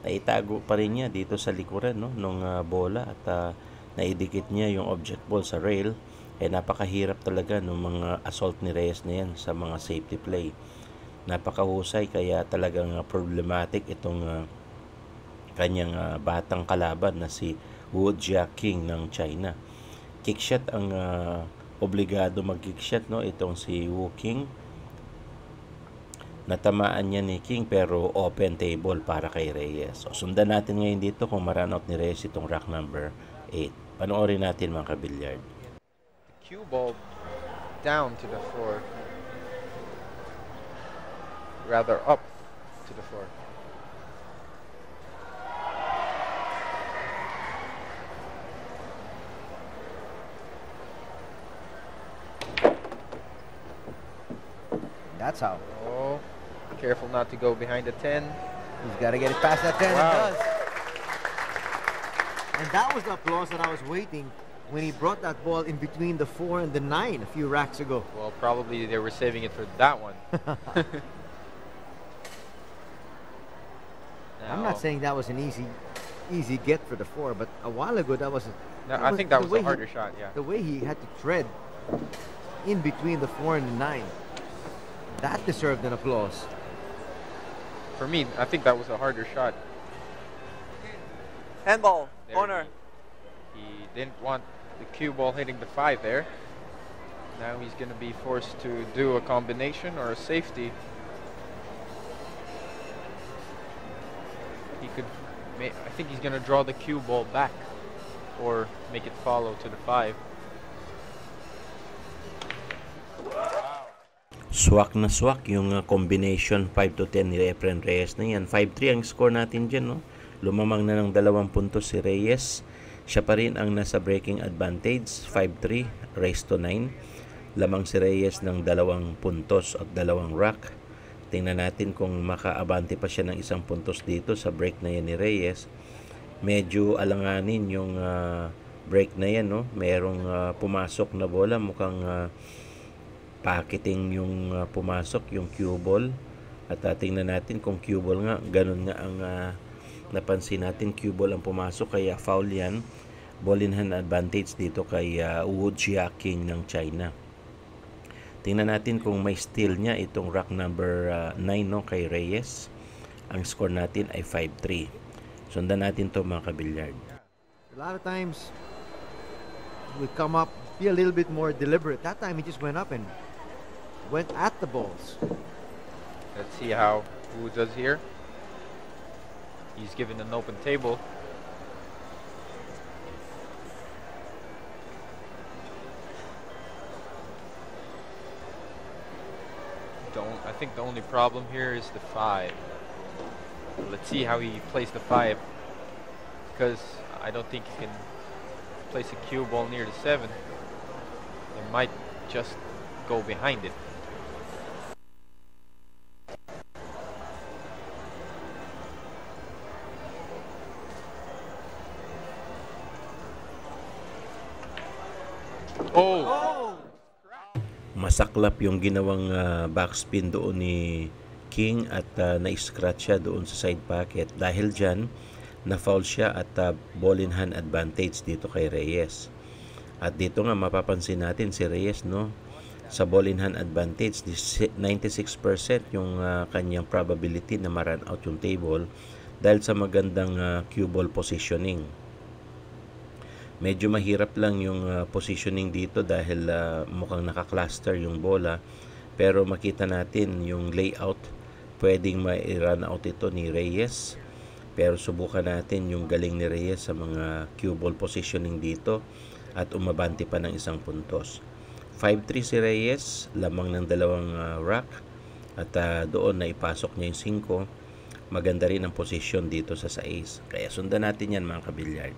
Naitago pa rin niya dito sa likuran, no, nung bola at naidikit niya yung object ball sa rail. Napakahirap talaga ng mga assault ni Reyes na yan sa mga safety play. Napakahusay, kaya talagang problematic itong kanyang batang kalaban na si Wu Jia King ng China. Kickshot ang obligado mag-kickshot, no, itong si Wu King. Natamaan niya ni King pero open table para kay Reyes. So sundan natin ngayon dito kung ma-run out ni Reyes itong rack number 8. Panoorin natin mga kabilyard. Cue ball down to the 4. Rather up to the 4. That's how. Oh, careful not to go behind the 10. He's got to get it past that 10. Wow. He does. And that was the applause that I was waiting when he brought that ball in between the 4 and the 9 a few racks ago. Well, probably they were saving it for that one. I'm not saying that was an easy easy get for the 4, but a while ago that was. I think that was a harder shot. Yeah. The way he had to tread in between the 4 and the 9, that deserved an applause. For me, I think that was a harder shot. Handball, corner. He didn't want the cue ball hitting the 5 there. Now he's going to be forced to do a combination or a safety. He could, I think he's going to draw the cue ball back or make it follow to the 5. Swak na swak yung combination 5 to 10 ni Efren Reyes na yan. 5-3 ang score natin dyan, no? Lumamang na ng 2 puntos si Reyes. Siya pa rin ang nasa breaking advantage. 5-3, race to 9. Lamang si Reyes ng 2 puntos at 2 rack. Tingnan natin kung makaabante pa siya ng 1 puntos dito sa break na yan ni Reyes. Medyo alanganin yung break na yan, no? Merong pumasok na bola. Mukhang packeting yung pumasok, yung cue ball. At tingnan natin kung cue ball nga. Ganun nga ang napansin natin, cue ball ang pumasok, kaya foul yan. Ball in hand advantage dito kay Wu Jiaqing ng China. Tingnan natin kung may steal niya itong rack number 9, no, kay Reyes. Ang score natin ay 5-3. Sundan natin to, mga kabilyard. A lot of times we come up, be a little bit more deliberate. That time he just went up and went at the balls. Let's see how Wu does here. He's given an open table. I think the only problem here is the 5. Let's see how he plays the 5, because I don't think he can place a cue ball near the 7. He might just go behind it. Masaklap yung ginawang backspin doon ni King at na-scratch siya doon sa side pocket. Dahil dyan, na-foul siya at ball in hand advantage dito kay Reyes. At dito nga mapapansin natin si Reyes, no, sa ball in hand advantage, 96% yung kanyang probability na ma-run out yung table dahil sa magandang cue ball positioning. Medyo mahirap lang yung positioning dito dahil mukhang naka-cluster yung bola, pero makita natin yung layout, pwedeng ma-run out ito ni Reyes, pero subukan natin yung galing ni Reyes sa mga cue ball positioning dito at umabante pa ng 1 puntos. 5-3 si Reyes, lamang ng 2 rack, at doon na ipasok niya yung 5. Maganda rin ang position dito sa 6, kaya sundan natin yan, mga kabilyard.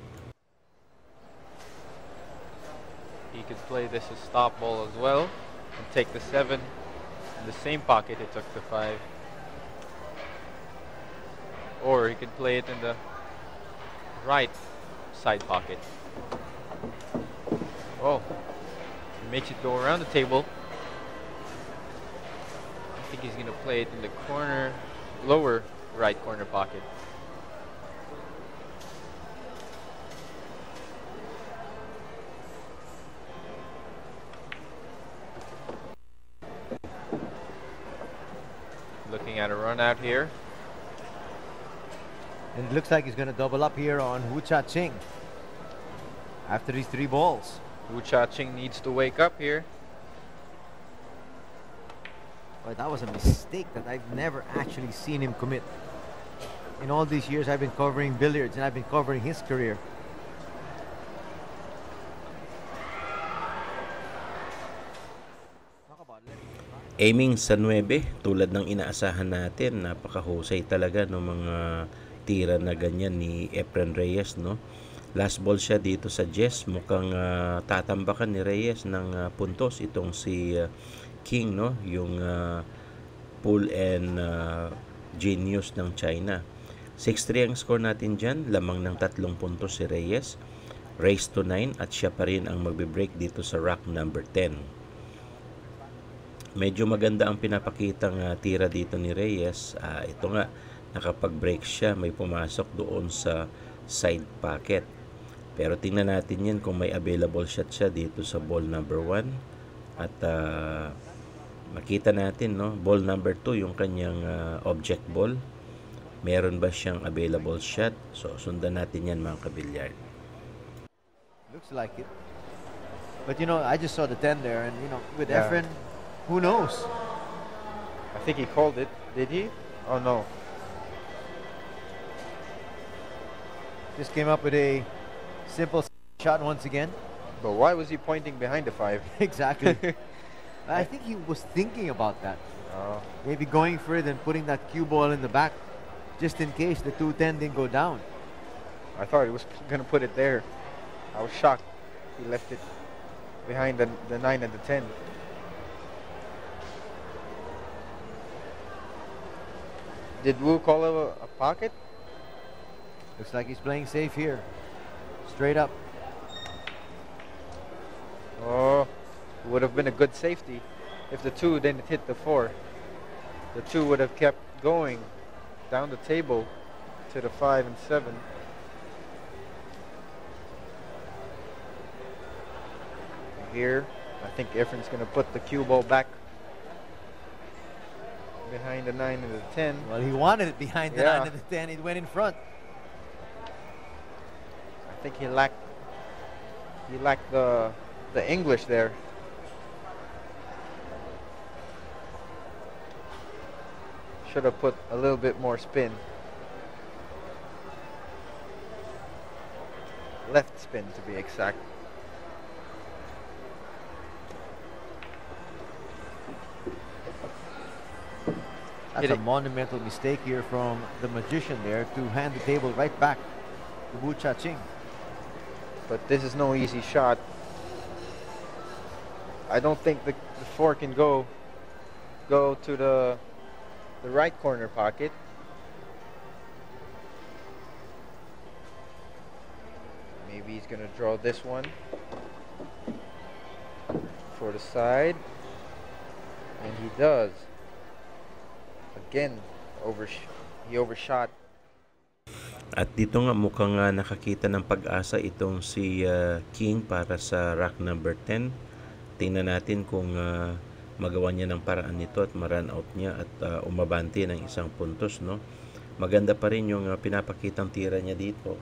He could play this as stop ball as well and take the 7 in the same pocket he took the 5. Or he could play it in the right side pocket. Oh, he makes it go around the table. I think he's going to play it in the corner, lower right corner pocket. Looking at a run out here. And it looks like he's going to double up here on Wu Jiaqing after these 3 balls. Wu Jiaqing needs to wake up here. But that was a mistake that I've never actually seen him commit. In all these years I've been covering billiards and I've been covering his career. Aiming sa 9, tulad ng inaasahan natin, napakahusay talaga ng mga tira na ganyan ni Efren Reyes, no? Last ball siya dito sa Jess, mukhang tatambakan ni Reyes ng puntos itong si King, no? Yung pool and genius ng China. 6-3 ang score natin dyan, lamang ng 3 puntos si Reyes. Race to 9 at siya pa rin ang magbe-break dito sa rack number 10. Medyo maganda ang pinapakitang tira dito ni Reyes. Ito nga, nakapag-break siya, may pumasok doon sa side pocket. Pero tingnan natin yan kung may available shot siya dito sa ball number 1. At makita natin, no, ball number 2 yung kanyang object ball. Meron ba siyang available shot? So sundan natin yan mga kabilyard. Looks like it. But you know, I just saw the 10 there, and you know, with Efren, who knows? I think he called it. Did he? Oh no. Just came up with a simple shot once again. But why was he pointing behind the 5? Exactly. I think he was thinking about that. Maybe going for it and putting that cue ball in the back, just in case the 2-10 didn't go down. I thought he was going to put it there. I was shocked he left it behind the 9 and the 10. Did Wu call a pocket? Looks like he's playing safe here. Straight up. Oh, it would have been a good safety if the 2 didn't hit the 4. The 2 would have kept going down the table to the 5 and 7. Here, I think Efren's going to put the cue ball back behind the 9 and the 10. Well, he wanted it behind the 9 and the 10. It went in front. I think he lacked the English there. Should have put a little bit more spin. Left spin to be exact. That's a monumental mistake here from the magician there to hand the table right back to Wu Cha-Ching. But this is no easy shot. I don't think the 4 can go to the right corner pocket. Maybe he's gonna draw this one for the side, and he does. Again, he overshot. At dito nga mukhang nakakita ng pag-asa itong si King para sa rack number 10. Tingnan natin kung magawa niya ng paraan nito at ma-run out niya at umabante ng isang puntos, no? Maganda pa rin yung pinapakitang tira niya dito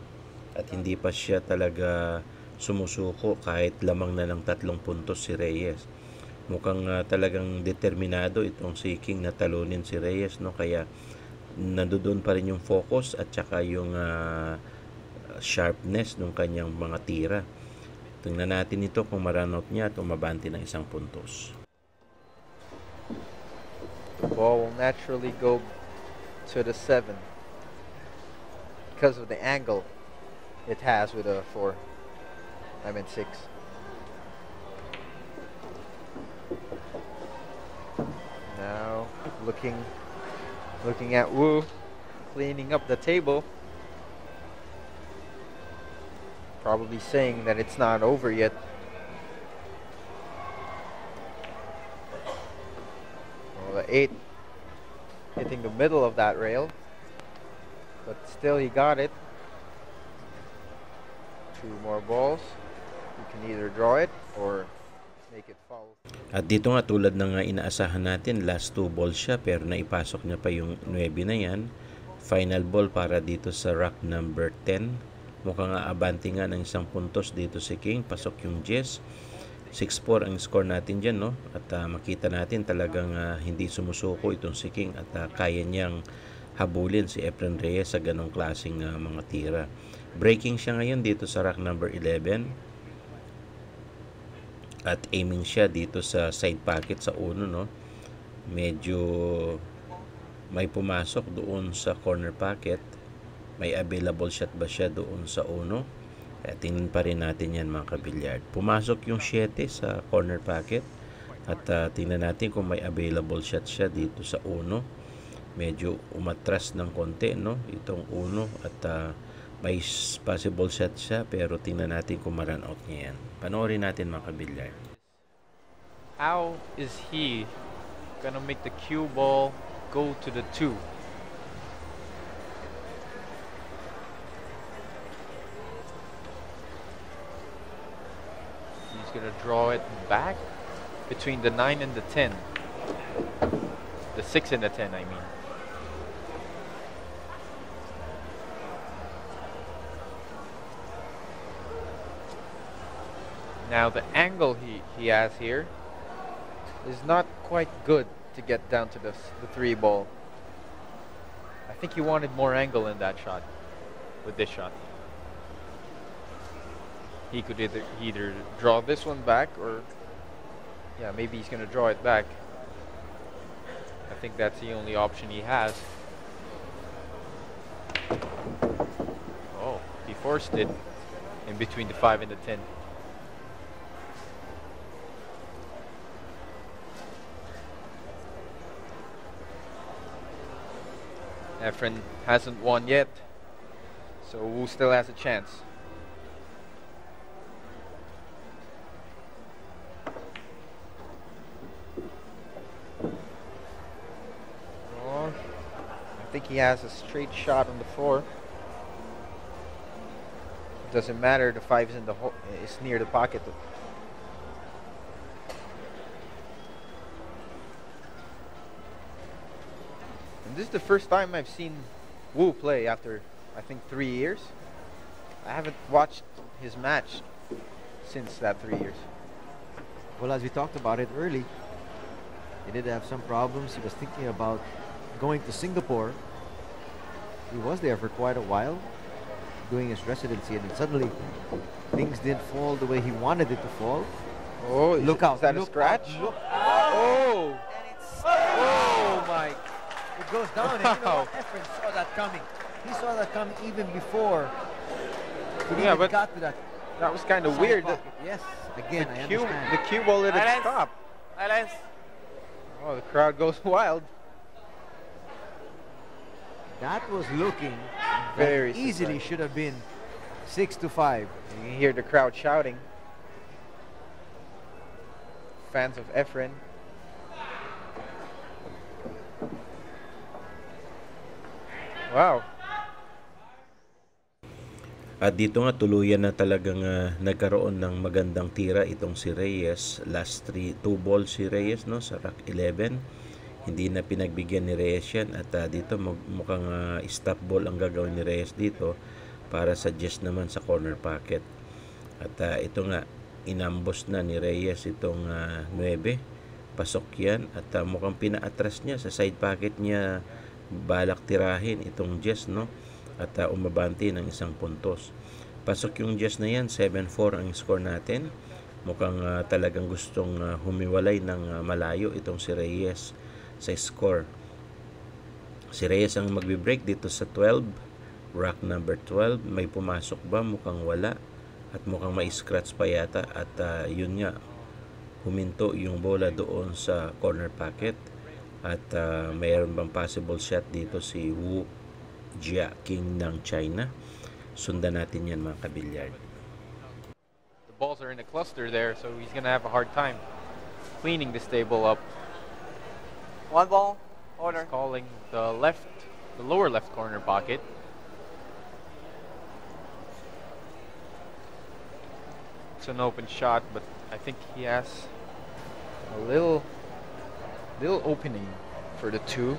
at hindi pa siya talaga sumusuko kahit lamang na ng 3 puntos si Reyes. Mukhang talagang determinado itong si King na talunin si Reyes, no? Kaya nandoon pa rin yung focus at saka yung sharpness ng kanyang mga tira. Tingnan natin ito kung ma-run out niya at umabante ng isang puntos. The ball will naturally go to the 7 because of the angle it has with a 4. I meant 6. Now looking at Wu cleaning up the table, probably saying that it's not over yet. Well, the 8 hitting the middle of that rail, but still he got it. 2 more balls. You can either draw it or make it foul. At dito nga tulad ng inaasahan natin, last 2 balls siya pero naipasok niya pa yung 9 na yan. Final ball para dito sa rack number 10. Mukhang abante nga ng isang puntos dito si King. Pasok yung Jess. 6-4 ang score natin dyan, no? At makita natin talagang hindi sumusuko itong si King at kaya niyang habulin si Efren Reyes sa ganong klaseng mga tira. Breaking siya ngayon dito sa rack number 11. At aiming siya dito sa side pocket sa 1, no? Medyo may pumasok doon sa corner pocket. May available shot ba siya doon sa 1? Kaya tingnan pa rin natin yan mga kabilyard. Pumasok yung 7 sa corner pocket. At tingnan natin kung may available shot siya dito sa 1. Medyo umatras ng konti, no? Itong 1 at may possible shot siya pero tingnan natin kung ma-run out niya yan. Panoorin natin mga kabilyard. How is he gonna make the cue ball go to the 2? He's gonna draw it back between the 9 and the 10. The 6 and the 10, I mean. Now the angle he has here is not quite good to get down to the 3 ball. I think he wanted more angle in that shot, with this shot. He could either draw this one back, or yeah, maybe he's gonna draw it back. I think that's the only option he has. Oh, he forced it in between the 5 and the 10. Efren hasn't won yet, so Wu still has a chance. Oh, I think he has a straight shot on the 4. Doesn't matter, the 5 is in the is near the pocket. And this is the first time I've seen Wu play after, I think, 3 years. I haven't watched his match since that 3 years. Well, as we talked about it early, he did have some problems. He was thinking about going to Singapore. He was there for quite a while, doing his residency, and then suddenly things didn't fall the way he wanted it to fall. Oh, look out! Is that a scratch? Look. Oh! And it's Oh my! It goes down. And you know what? Efren saw that coming. He saw that coming even before he even got to that. That was kind of weird. Yes, again, I understand. The cue ball didn't stop. Silence. Oh, the crowd goes wild. That was looking Very easily should have been 6-5. You can hear the crowd shouting. Fans of Efren. Wow. At dito nga tuluyan na talagang nagkaroon ng magandang tira itong si Reyes. Last 2 balls si Reyes, no, sa rack 11. Hindi na pinagbigyan ni Reyes yan. At dito mukhang stop ball ang gagawin ni Reyes dito para suggest naman sa corner pocket. At ito nga, inambos na ni Reyes itong 9. Pasok yan. At mukhang pinaatras niya sa side pocket niya. Balak tirahin itong Jess, no? At umabanti ng 1 puntos. Pasok yung Jess na yan, 7-4 ang score natin. Mukhang talagang gustong humiwalay ng malayo itong si Reyes sa score. Si Reyes ang magbe-break dito sa 12, rack number 12. May pumasok ba? Mukhang wala. At mukhang may scratch pa yata. At yun nga, huminto yung bola doon sa corner pocket. At mayroon bang possible shot dito si Wu Jia King ng China. Sundan natin yan, mga kabilyard. The balls are in a cluster there, so he's gonna have a hard time cleaning this table up. 1 ball, corner. He's calling the lower left corner pocket. It's an open shot, but I think he has a little opening for the 2.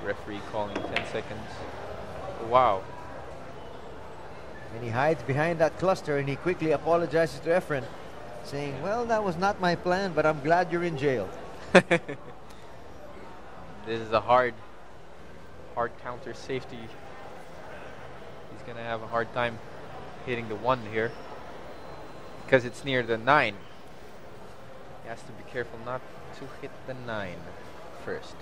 Referee calling 10 seconds. Wow. And he hides behind that cluster and he quickly apologizes to Efren, saying, well, that was not my plan, but I'm glad you're in jail. This is a hard counter safety. He's gonna have a hard time hitting the 1 here because it's near the 9. He has to be careful not to hit the 9 first.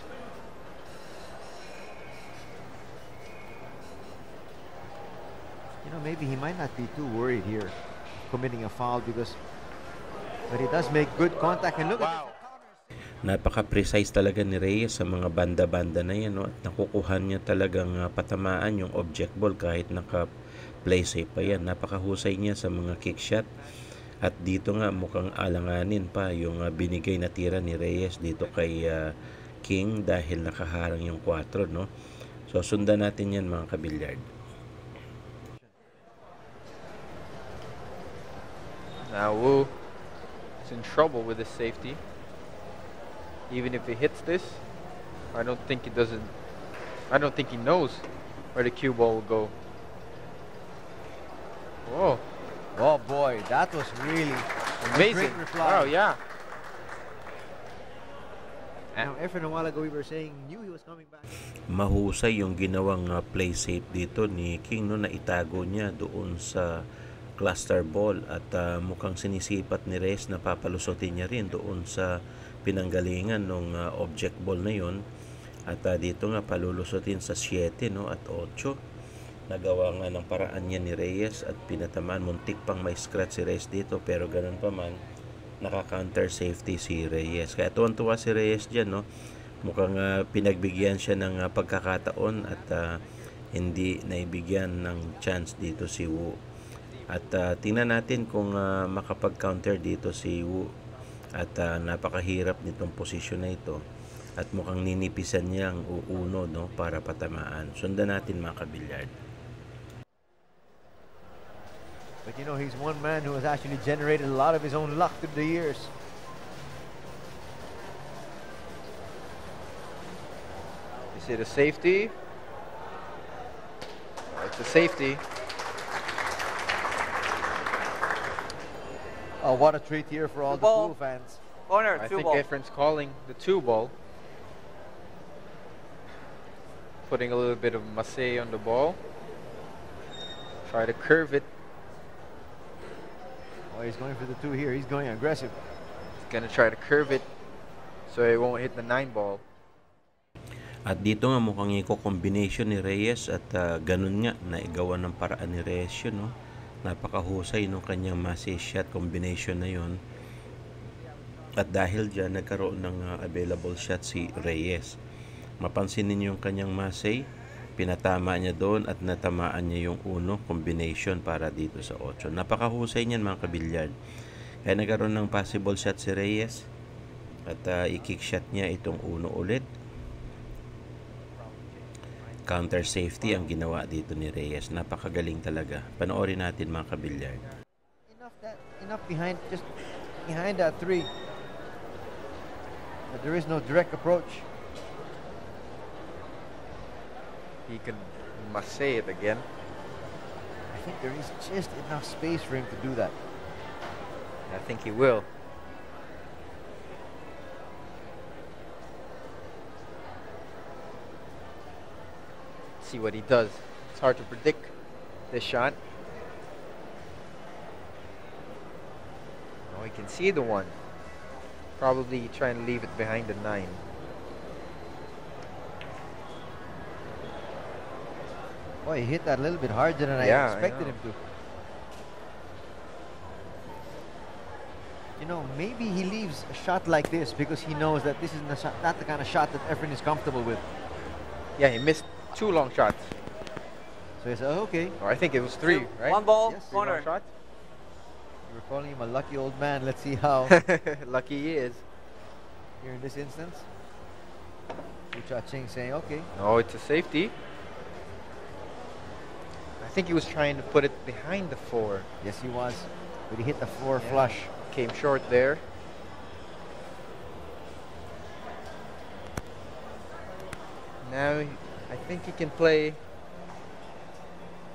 You know, maybe he might not be too worried here committing a foul but he does make good contact, and look at Napaka-precise talaga ni Reyes sa mga banda-banda na yan, no? At nakukuhan niya talagang patamaan yung object ball kahit naka-play safe pa yan. Napakahusay niya sa mga kick shot. At dito nga mukhang alanganin pa yung binigay na tira ni Reyes dito kay king dahil nakaharang yung 4, no? So sundan natin yan mga kabilyard. Now Wu is in trouble with his safety. Even if he hits this, I don't think he knows where the cue ball will go. Whoa. Oh boy, that was really Amazing. a great reply. Wow, yeah. Now, Efren, a while ago we were saying knew he was coming back. Mahusay yung ginawang play safe dito ni King, no, na itago niya doon sa cluster ball at mukhang sinisipat ni Reyes na papalusotin niya rin doon sa pinanggalingan ng object ball na yon. At dito nga palulusotin sa 7, no, at 8. Nagawa nga ng paraan niya ni Reyes at pinatamaan. Muntik pang may scratch si Reyes dito, pero ganun pa man, naka-counter safety si Reyes. Kaya tuwan-tuwa si Reyes dyan, no? Mukhang pinagbigyan siya ng pagkakataon at hindi naibigyan ng chance dito si Wu. At tingnan natin kung makapag-counter dito si Wu. At napakahirap nitong posisyon na ito. At mukhang ninipisan niyang uuno, no, para patamaan. Sundan natin mga kabilyard. But you know, he's one man who has actually generated a lot of his own luck through the years. You see the safety? It's a safety. Oh, what a treat here for all the pool fans. Corner, I 2 think ball. Efren's calling the 2 ball. Putting a little bit of masse on the ball. Try to curve it. Oh, he's going for the 2 here. He's going aggressive. He's gonna try to curve it so it won't hit the 9 ball. At dito nga mukhang i-combination ni Reyes at ganun nga naigawa ng paraan ni Reyes yun, no? Napakahusay nung kanyang massive shot combination na yun. At dahil dyan nagkaroon ng available shot si Reyes. Mapansin ninyo yung kanyang massive, pinatama niya doon at natamaan niya yung 1 combination para dito sa 8. Napakahusay niyan mga kabilyard. Kaya nagkaroon ng possible shot si Reyes at i-kick shot niya itong 1 ulit. Counter safety ang ginawa dito ni Reyes. Napakagaling talaga. Panoorin natin mga kabilyard. Enough behind, just behind that 3. But there is no direct approach. He can masse it again. I think there is just enough space for him to do that. I think he will. See what he does. It's hard to predict this shot. Oh, he can see the 1. Probably trying to leave it behind the 9. Boy, he hit that a little bit harder than I expected him to. You know, maybe he leaves a shot like this because he knows that this is not the kind of shot that Efren is comfortable with. Yeah, he missed 2 long shots. So he said, oh, okay. Or I think it was 3, right? 1 ball, Yes, 3 corner. long shots. You were calling him a lucky old man. Let's see how Lucky he is. here in this instance. Wu Cha-ching saying, okay. Oh, it's a safety. I think he was trying to put it behind the 4. Yes, he was. But he hit the 4 flush. Came short there. Now, I think he can play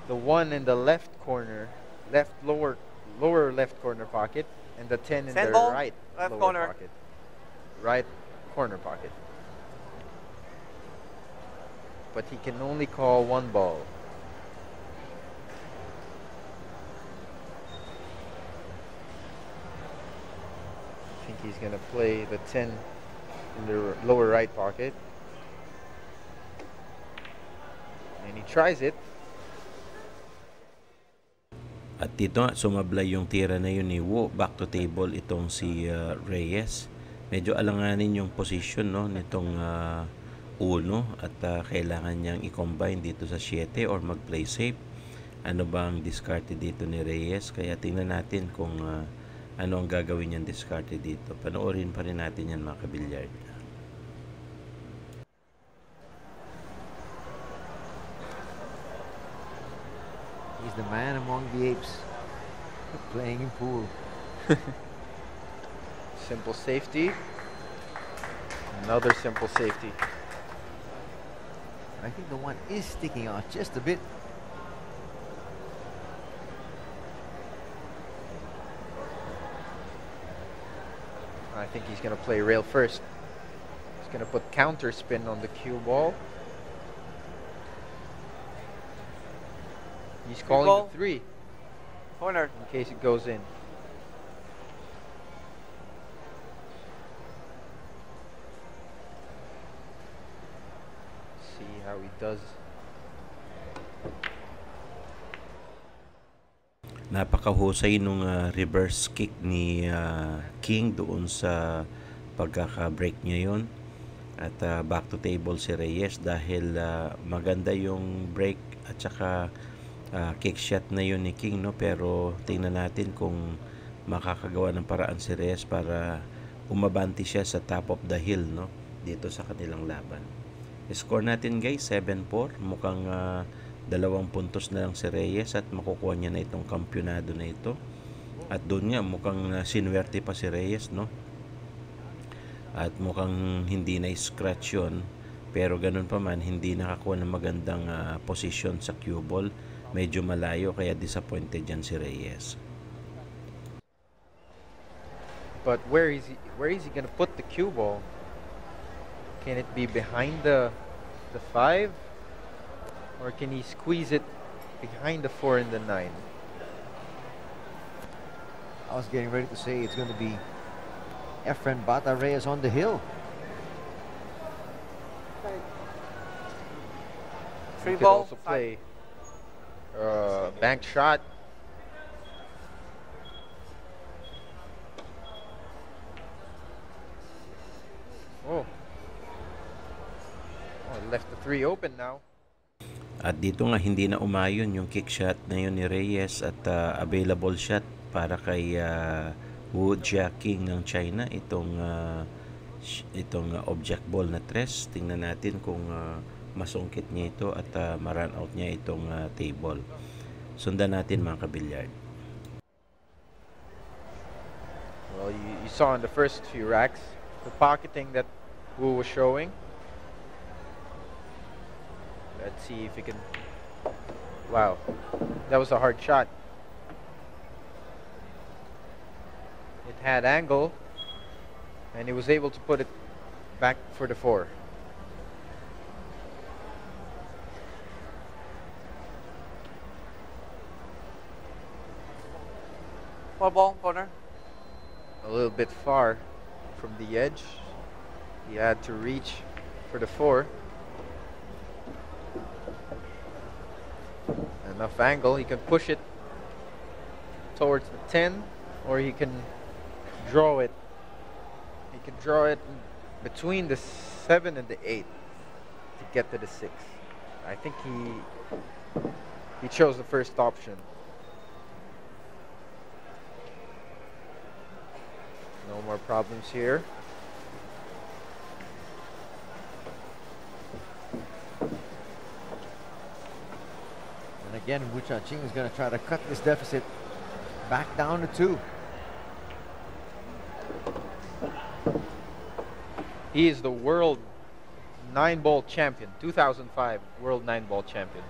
the 1 in the left corner, lower left corner pocket, and the 10 in the ball, right left lower corner. pocket. Right corner pocket. But he can only call 1 ball. I think he's gonna play the 10 in the lower right pocket. And he tries it. At dito nga, sumablay yung tira na yun ni Wu. Back to table itong si Reyes. Medyo alanganin yung position, no, nitong 1 at kailangan niyang i-combine dito sa 7 or mag-play safe. Ano bang discarded dito ni Reyes? Kaya tingnan natin kung ano ang gagawin niyang discarded dito. Panoorin pa rin natin yan mga kabilyard. He's the man among the apes playing in pool. Simple safety. Another simple safety. I think the one is sticking out just a bit. I think he's going to play rail first. He's going to put counter spin on the cue ball. He's calling the 3. Corner. In case it goes in. See how he does. Napakahusay nung reverse kick ni King doon sa pagkaka-break niya yun. At back to table si Reyes dahil maganda yung break at saka kick shot na yun ni King, no? Pero tingnan natin kung makakagawa ng paraan si Reyes para umabanti siya sa top of the hill, no? Dito sa kanilang laban. Score natin guys 7-4. Mukhang 2 puntos na lang si Reyes at makukuha niya na itong kampyonado na ito. At doon nga mukhang sinuwerte pa si Reyes, no? At mukhang hindi na scratch yun. Pero ganun pa man, hindi nakakuha ng magandang posisyon sa cue ball. Medyo malayo kaya disappointed yan si Reyes. But where is he gonna put the cue ball? Can it be behind the 5? Or can he squeeze it behind the 4 and the 9? I was getting ready to say it's going to be Efren Bata Reyes on the hill. Free He could ball. also play bank shot. Oh, left the 3 open now. At dito nga hindi na umayon yung kick shot na yun ni Reyes at available shot para kay Wu Jiaqing ng China itong object ball na 3. Tingnan natin kung masungkit niya ito at ma-run out niya itong table. Sundan natin mga kabilyard. Well, you saw in the first few racks the pocketing that Wu was showing. Let's see if he can. Wow, that was a hard shot. It had angle, and he was able to put it back for the 4. Ball, corner. A little bit far from the edge. He had to reach for the 4. Enough angle, he can push it towards the 10, or he can draw it. He can draw it between the 7 and the 8 to get to the 6. I think he chose the first option. No more problems here. And again, Wu Jiaqing is going to try to cut this deficit back down to 2. He is the world 9-ball champion, 2005 world 9-ball champion.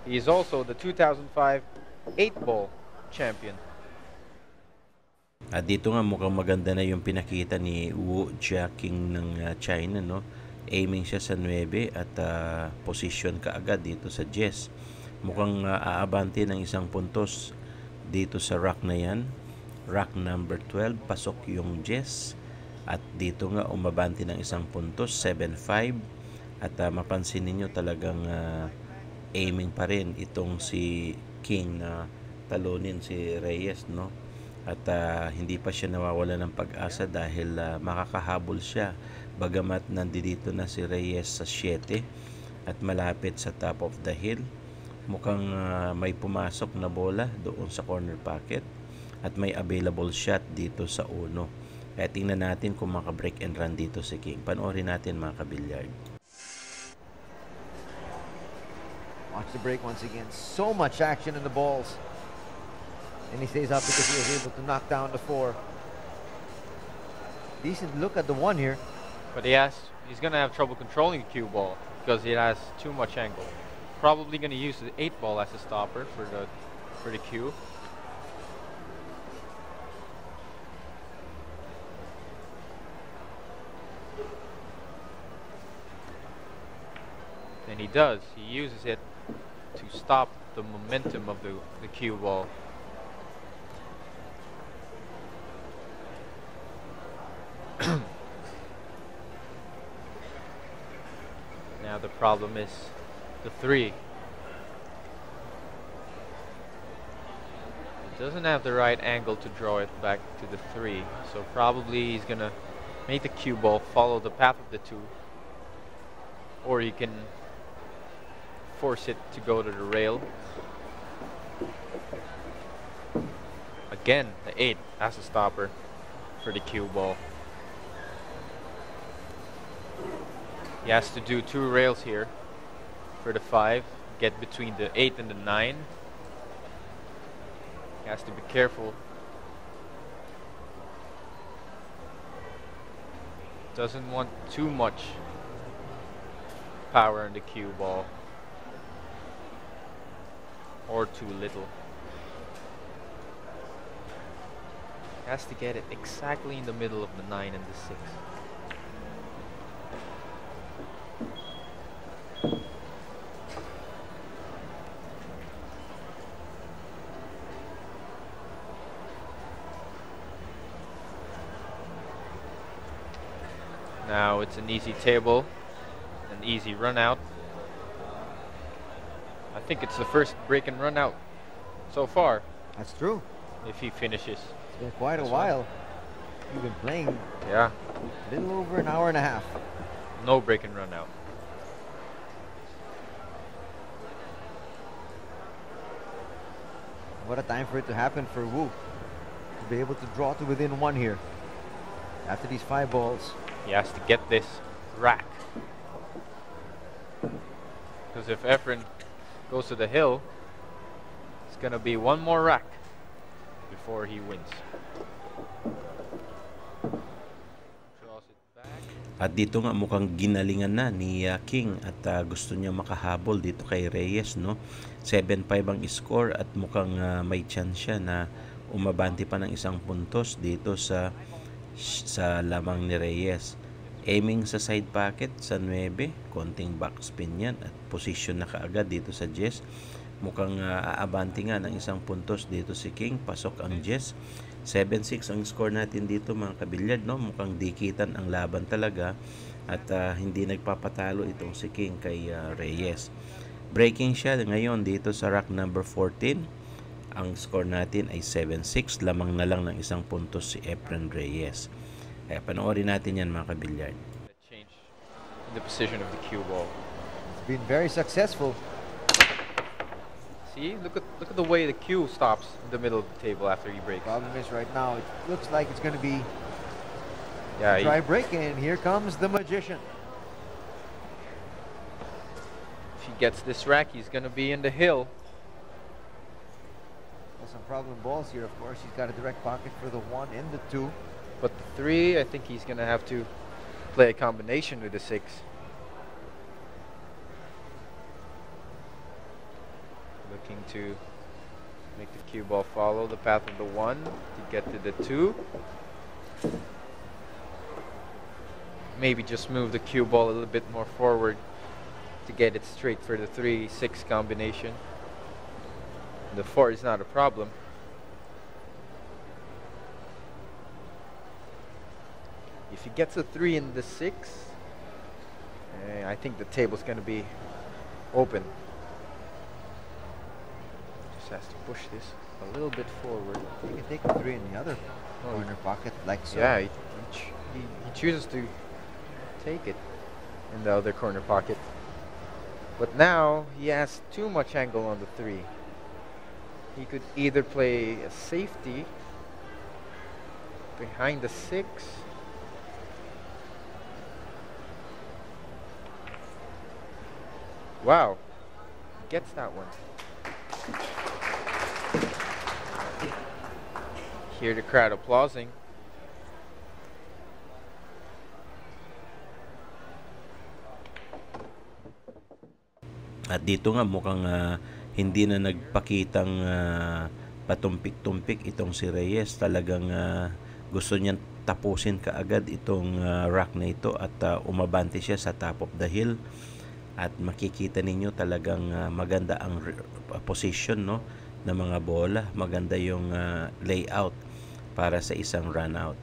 He is also the 2005 8-ball champion. At dito nga mukhang maganda na yung pinakita ni Wu Jiaqing ng China, no? Aiming siya sa 9 at position kaagad dito sa Jess. Mukhang aabante ng 1 puntos dito sa rack na yan. Rack number 12, pasok yung Jess. At dito nga umabante ng 1 puntos, 7-5. At mapansin ninyo talagang aiming pa rin itong si King na talunin si Reyes, no? At hindi pa siya nawawala ng pag-asa dahil makakahabol siya bagamat nandito na si Reyes sa 7 at malapit sa top of the hill. Mukhang may pumasok na bola doon sa corner pocket at may available shot dito sa 1. Kaya tingnan natin kung maka-break and run dito si King. Panoorin natin mga kabilyard. Watch the break once again. So much action in the balls. And he stays up because he was able to knock down the 4. Decent look at the 1 here. But he's gonna have trouble controlling the cue ball because it has too much angle. Probably gonna use the 8 ball as a stopper for the cue. And he does. He uses it to stop the momentum of the cue ball. Now the problem is the 3. He doesn't have the right angle to draw it back to the 3, so probably he's gonna make the cue ball follow the path of the 2, or he can force it to go to the rail. Again, the 8 as a stopper for the cue ball. He has to do 2 rails here for the 5, get between the 8 and the 9. He has to be careful. Doesn't want too much power in the cue ball, or too little. He has to get it exactly in the middle of the 9 and the 6. Now it's an easy table, an easy run out. I think it's the first break and run out so far. That's true. If he finishes. It's been quite a while. You've been playing a little over an hour and a half. No break and run out. What a time for it to happen for Wu. To be able to draw to within 1 here. After these 5 balls. He has to get this rack. Because if Efren goes to the hill, it's going to be 1 more rack before he wins. Draws it back. At dito nga mukhang ginalingan na ni King at gusto niya makahabol dito kay Reyes, no? 7-5 ang score at mukhang may chance siya na umabante pa ng 1 puntos dito sa lamang ni Reyes. Aiming sa side pocket sa 9, konting backspin yan at position na kaagad dito sa Jess. Mukhang aabante nga ng 1 puntos dito si King. Pasok ang Jess. 7-6 ang score natin dito mga kabilyard, no? Mukhang dikitan ang laban talaga at hindi nagpapatalo itong si King kay Reyes. Breaking siya ngayon dito sa rack number 14. Ang score natin ay 7-6. Lamang na lang ng 1 puntos si Efren Reyes. Kaya panoorin natin yan mga kabilyard. Change the position of the cue ball. It's been very successful. See, look at the way the cue stops in the middle of the table after he breaks. Problem is right now it looks like it's going to be a try break, and here comes the magician. If he gets this rack, he's going to be in the hill. Well, some problem balls here, of course. He's got a direct pocket for the 1 and the 2. But the 3, I think he's going to have to play a combination with the 6. Looking to make the cue ball follow the path of the 1 to get to the 2. Maybe just move the cue ball a little bit more forward to get it straight for the 3-6 combination. The 4 is not a problem. If he gets a 3 in the 6, I think the table's going to be open. Just has to push this a little bit forward. You can take a 3 in the other corner pocket like so. Yeah, he chooses to take it in the other corner pocket. But now he has too much angle on the 3. He could either play a safety behind the 6. Wow. gets that one. Hear the crowd applauding. At dito nga mukhang hindi na nagpakitang patumpik-tumpik itong si Reyes. Talagang gusto niyang tapusin kaagad itong rack na ito at umabante siya sa top of the hill. At makikita ninyo talagang maganda ang position, no, ng mga bola. Maganda yung layout para sa isang run out.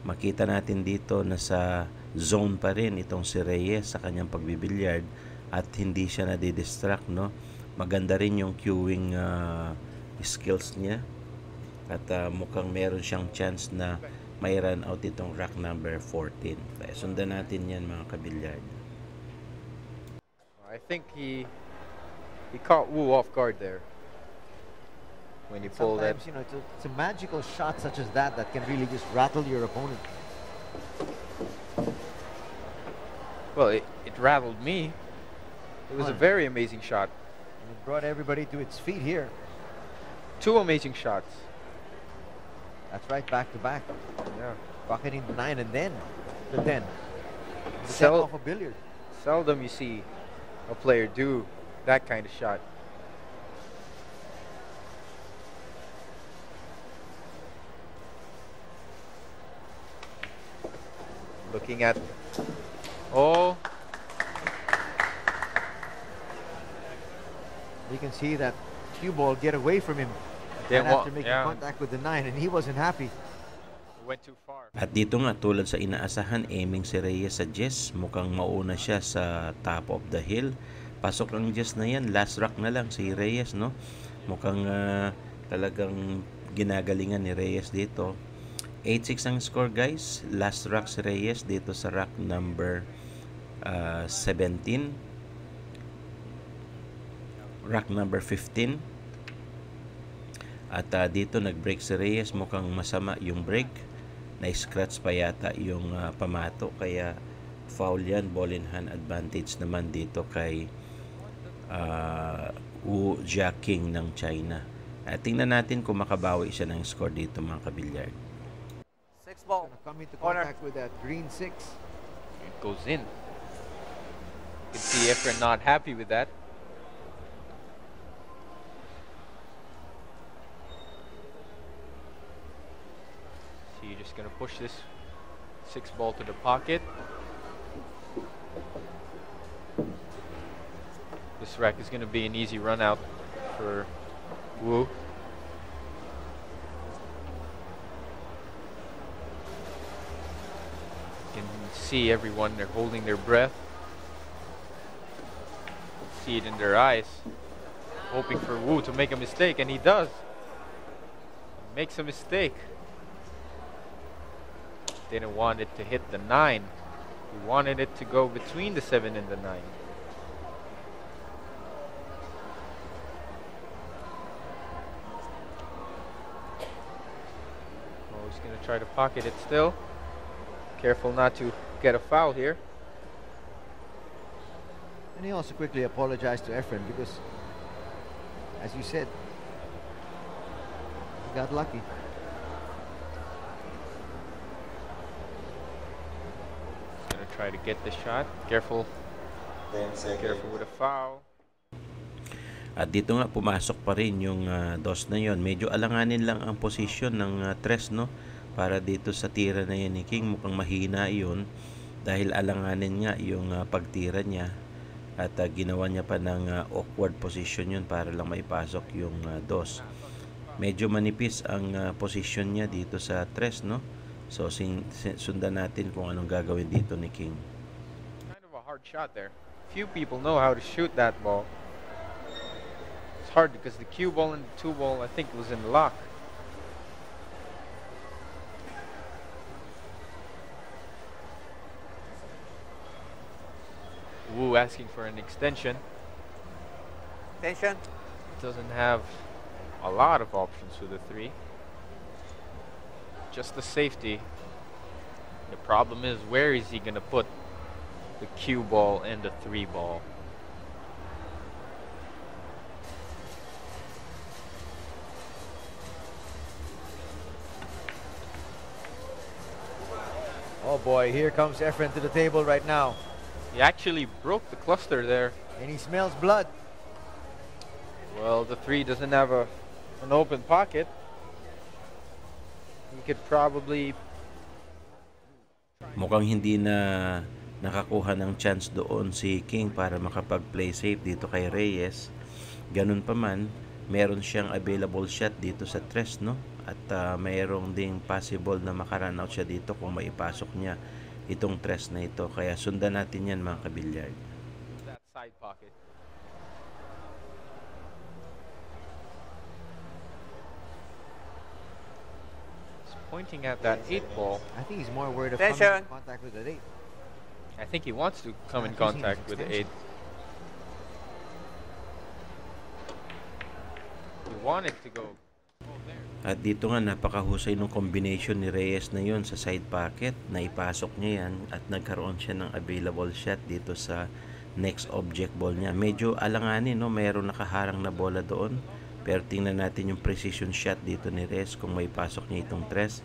Makita natin dito na sa zone pa rin itong si Reyes sa kanyang pagbibilyard at hindi siya nadidistract, no. Maganda rin yung cueing skills niya at mukhang meron siyang chance na may run out itong rack number 14. Kaya sundan natin yan, mga kabilyard. I think he caught Wu off guard there when he pulled that. Sometimes, you know, it's a magical shot such as that that can really just rattle your opponent. Well, it rattled me. It was a very amazing shot. And it brought everybody to its feet here. 2 amazing shots. That's right, back to back. Yeah. Rocketing the 9 and then the 10. The 10 off a billiard. Seldom you see a player do that kind of shot. Looking at, oh, you can see that cue ball get away from him. And after making contact with the 9, and he wasn't happy. Went too far. At dito nga, tulad sa inaasahan, aiming si Reyes sa Jess. Mukhang mauna siya sa top of the hill. Pasok ang Jess na yan. Last rock na lang si Reyes, no? Mukhang talagang ginagalingan ni Reyes dito. 8-6 ang score, guys. Last rock si Reyes dito sa rock number 17. Rock number 15. At dito nag-break si Reyes. Mukhang masama yung break. Na-scratch pa yata yung pamato. Kaya foul yan. Ball in hand advantage naman dito kay Wu Jiaqing ng China. Tingnan natin kung makabawi siya ng score dito, mga kabilyard. 6 ball. Come into contact with that green 6. It goes in. You can see Efren not happy with that. You're just going to push this 6 ball to the pocket. This rack is going to be an easy run out for Wu. You can see everyone, they're holding their breath. See it in their eyes, hoping for Wu to make a mistake, and he does. He makes a mistake. Didn't want it to hit the 9. He wanted it to go between the 7 and the 9. Oh, he's going to try to pocket it still. Careful not to get a foul here. And he also quickly apologized to Efren because, as you said, he got lucky. Try to get the shot. Careful. Careful with a foul. At dito nga pumasok pa rin yung dos na yon. Medyo alanganin lang ang posisyon ng tres, no? Para dito sa tira na yan ni King. Mukhang mahina yun dahil alanganin nga yung pagtira niya. At ginawa niya pa ng awkward position yun para lang maipasok yung dos. Medyo manipis ang position niya dito sa tres, no? So sundan natin kung anong gagawin dito ni King. Kind of a hard shot there. Few people know how to shoot that ball. It's hard because the cue ball and the 2 ball I think was in lock. Wu asking for an extension. Extension. Doesn't have a lot of options with the 3. Just the safety. The problem is, where is he going to put the cue ball and the 3 ball? Oh boy, here comes Efren to the table right now. He actually broke the cluster there. And he smells blood. Well, the 3 doesn't have an open pocket. He could probably... Mukhang hindi na nakakuha ng chance doon si King para makapag-play safe dito kay Reyes. Ganun pa man, meron siyang available shot dito sa tres, no? At mayroong ding possible na makarun out siya dito kung maipasok niya itong tres na ito. Kaya sundan natin yan, mga kabilyard. That side pocket. He's pointing at that 8 ball. I think he's more worried of coming in contact with the 8. I think he wants to come in contact with the 8. He wanted to go. At dito nga, napakahusay ng combination ni Reyes na yun sa side pocket. Naipasok niya yan at nagkaroon siya ng available shot dito sa next object ball niya. Medyo alanganin, no? Mayroong nakaharang na bola doon. Pero tingnan natin yung precision shot dito ni Reyes kung may pasok niya itong tres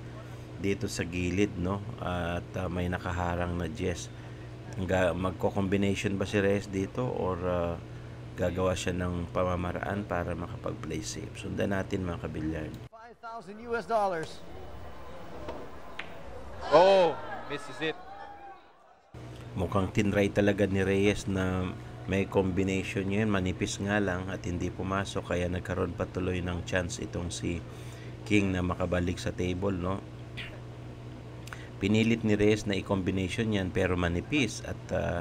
dito sa gilid, no? At may nakaharang na Jess. Magko-combination ba si Reyes dito or gagawa siya ng pamamaraan para makapag-play safe? Sundan natin, mga kabilyard. $5,000. Oh, misses it. Mukhang tinry talaga ni Reyes na may combination yun. Manipis nga lang at hindi pumasok. Kaya nagkaroon patuloy ng chance itong si King na makabalik sa table, no? Pinilit ni Reyes na i-combination yan pero manipis at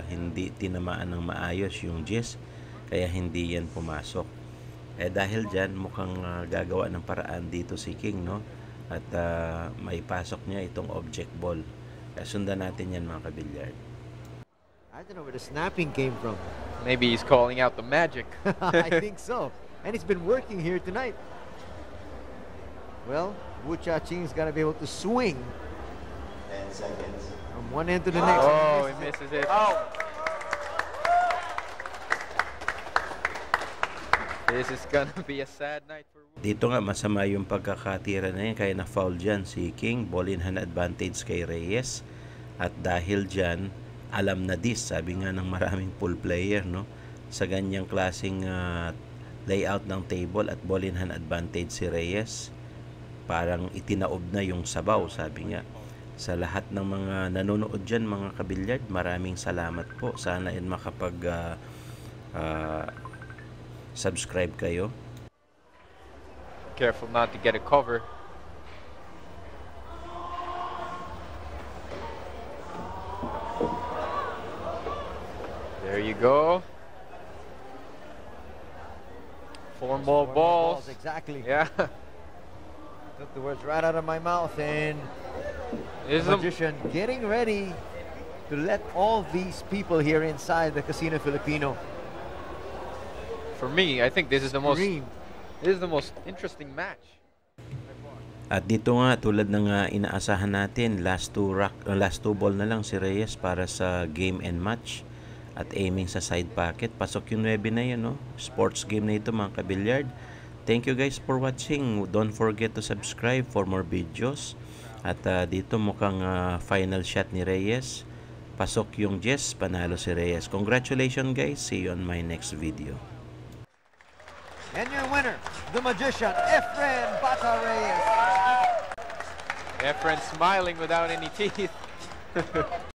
hindi tinamaan ng maayos yung Jess. Kaya hindi yan pumasok. Dahil dyan, mukhang gagawa ng paraan dito si King, no? At may pasok niya itong object ball. Kaya sundan natin yan, mga kabilyard. I don't know where the snapping came from. Maybe he's calling out the magic. I think so. And it's been working here tonight. Well, Wu Cha-Ching's got to be able to swing 10 seconds. from one end to the next. Oh, he misses it. Oh! This is gonna be a sad night for Wu. Dito nga, masama yung pagkakatira na yan. Kaya na-foul dyan si King. Ball in hand advantage kay Reyes. At dahil dyan, alam na this, sabi nga ng maraming pool player, no? Sa ganyang klaseng layout ng table at ball in hand advantage si Reyes, parang itinaob na yung sabaw, sabi nga. Sa lahat ng mga nanonood dyan, mga kabilyard, maraming salamat po. Sana yun makapag subscribe kayo. Careful not to get a cover. There you go. Four-ball balls. Exactly. Yeah. Took the words right out of my mouth. And This is the magician getting ready to let all these people here inside the Casino Filipino for me, I think this is the most dream. This is the most interesting match. At dito nga, tulad ng inaasahan natin, last two ball na lang si Reyes para sa game and match. At aiming sa side pocket. Pasok yung 9 na yun, no? Sports game na ito, mga kabilyard. Thank you guys for watching. Don't forget to subscribe for more videos. At dito mukhang final shot ni Reyes. Pasok yung Jess, panalo si Reyes. Congratulations guys. See you on my next video. And your winner, the magician, Efren Bata Reyes. Efren smiling without any teeth.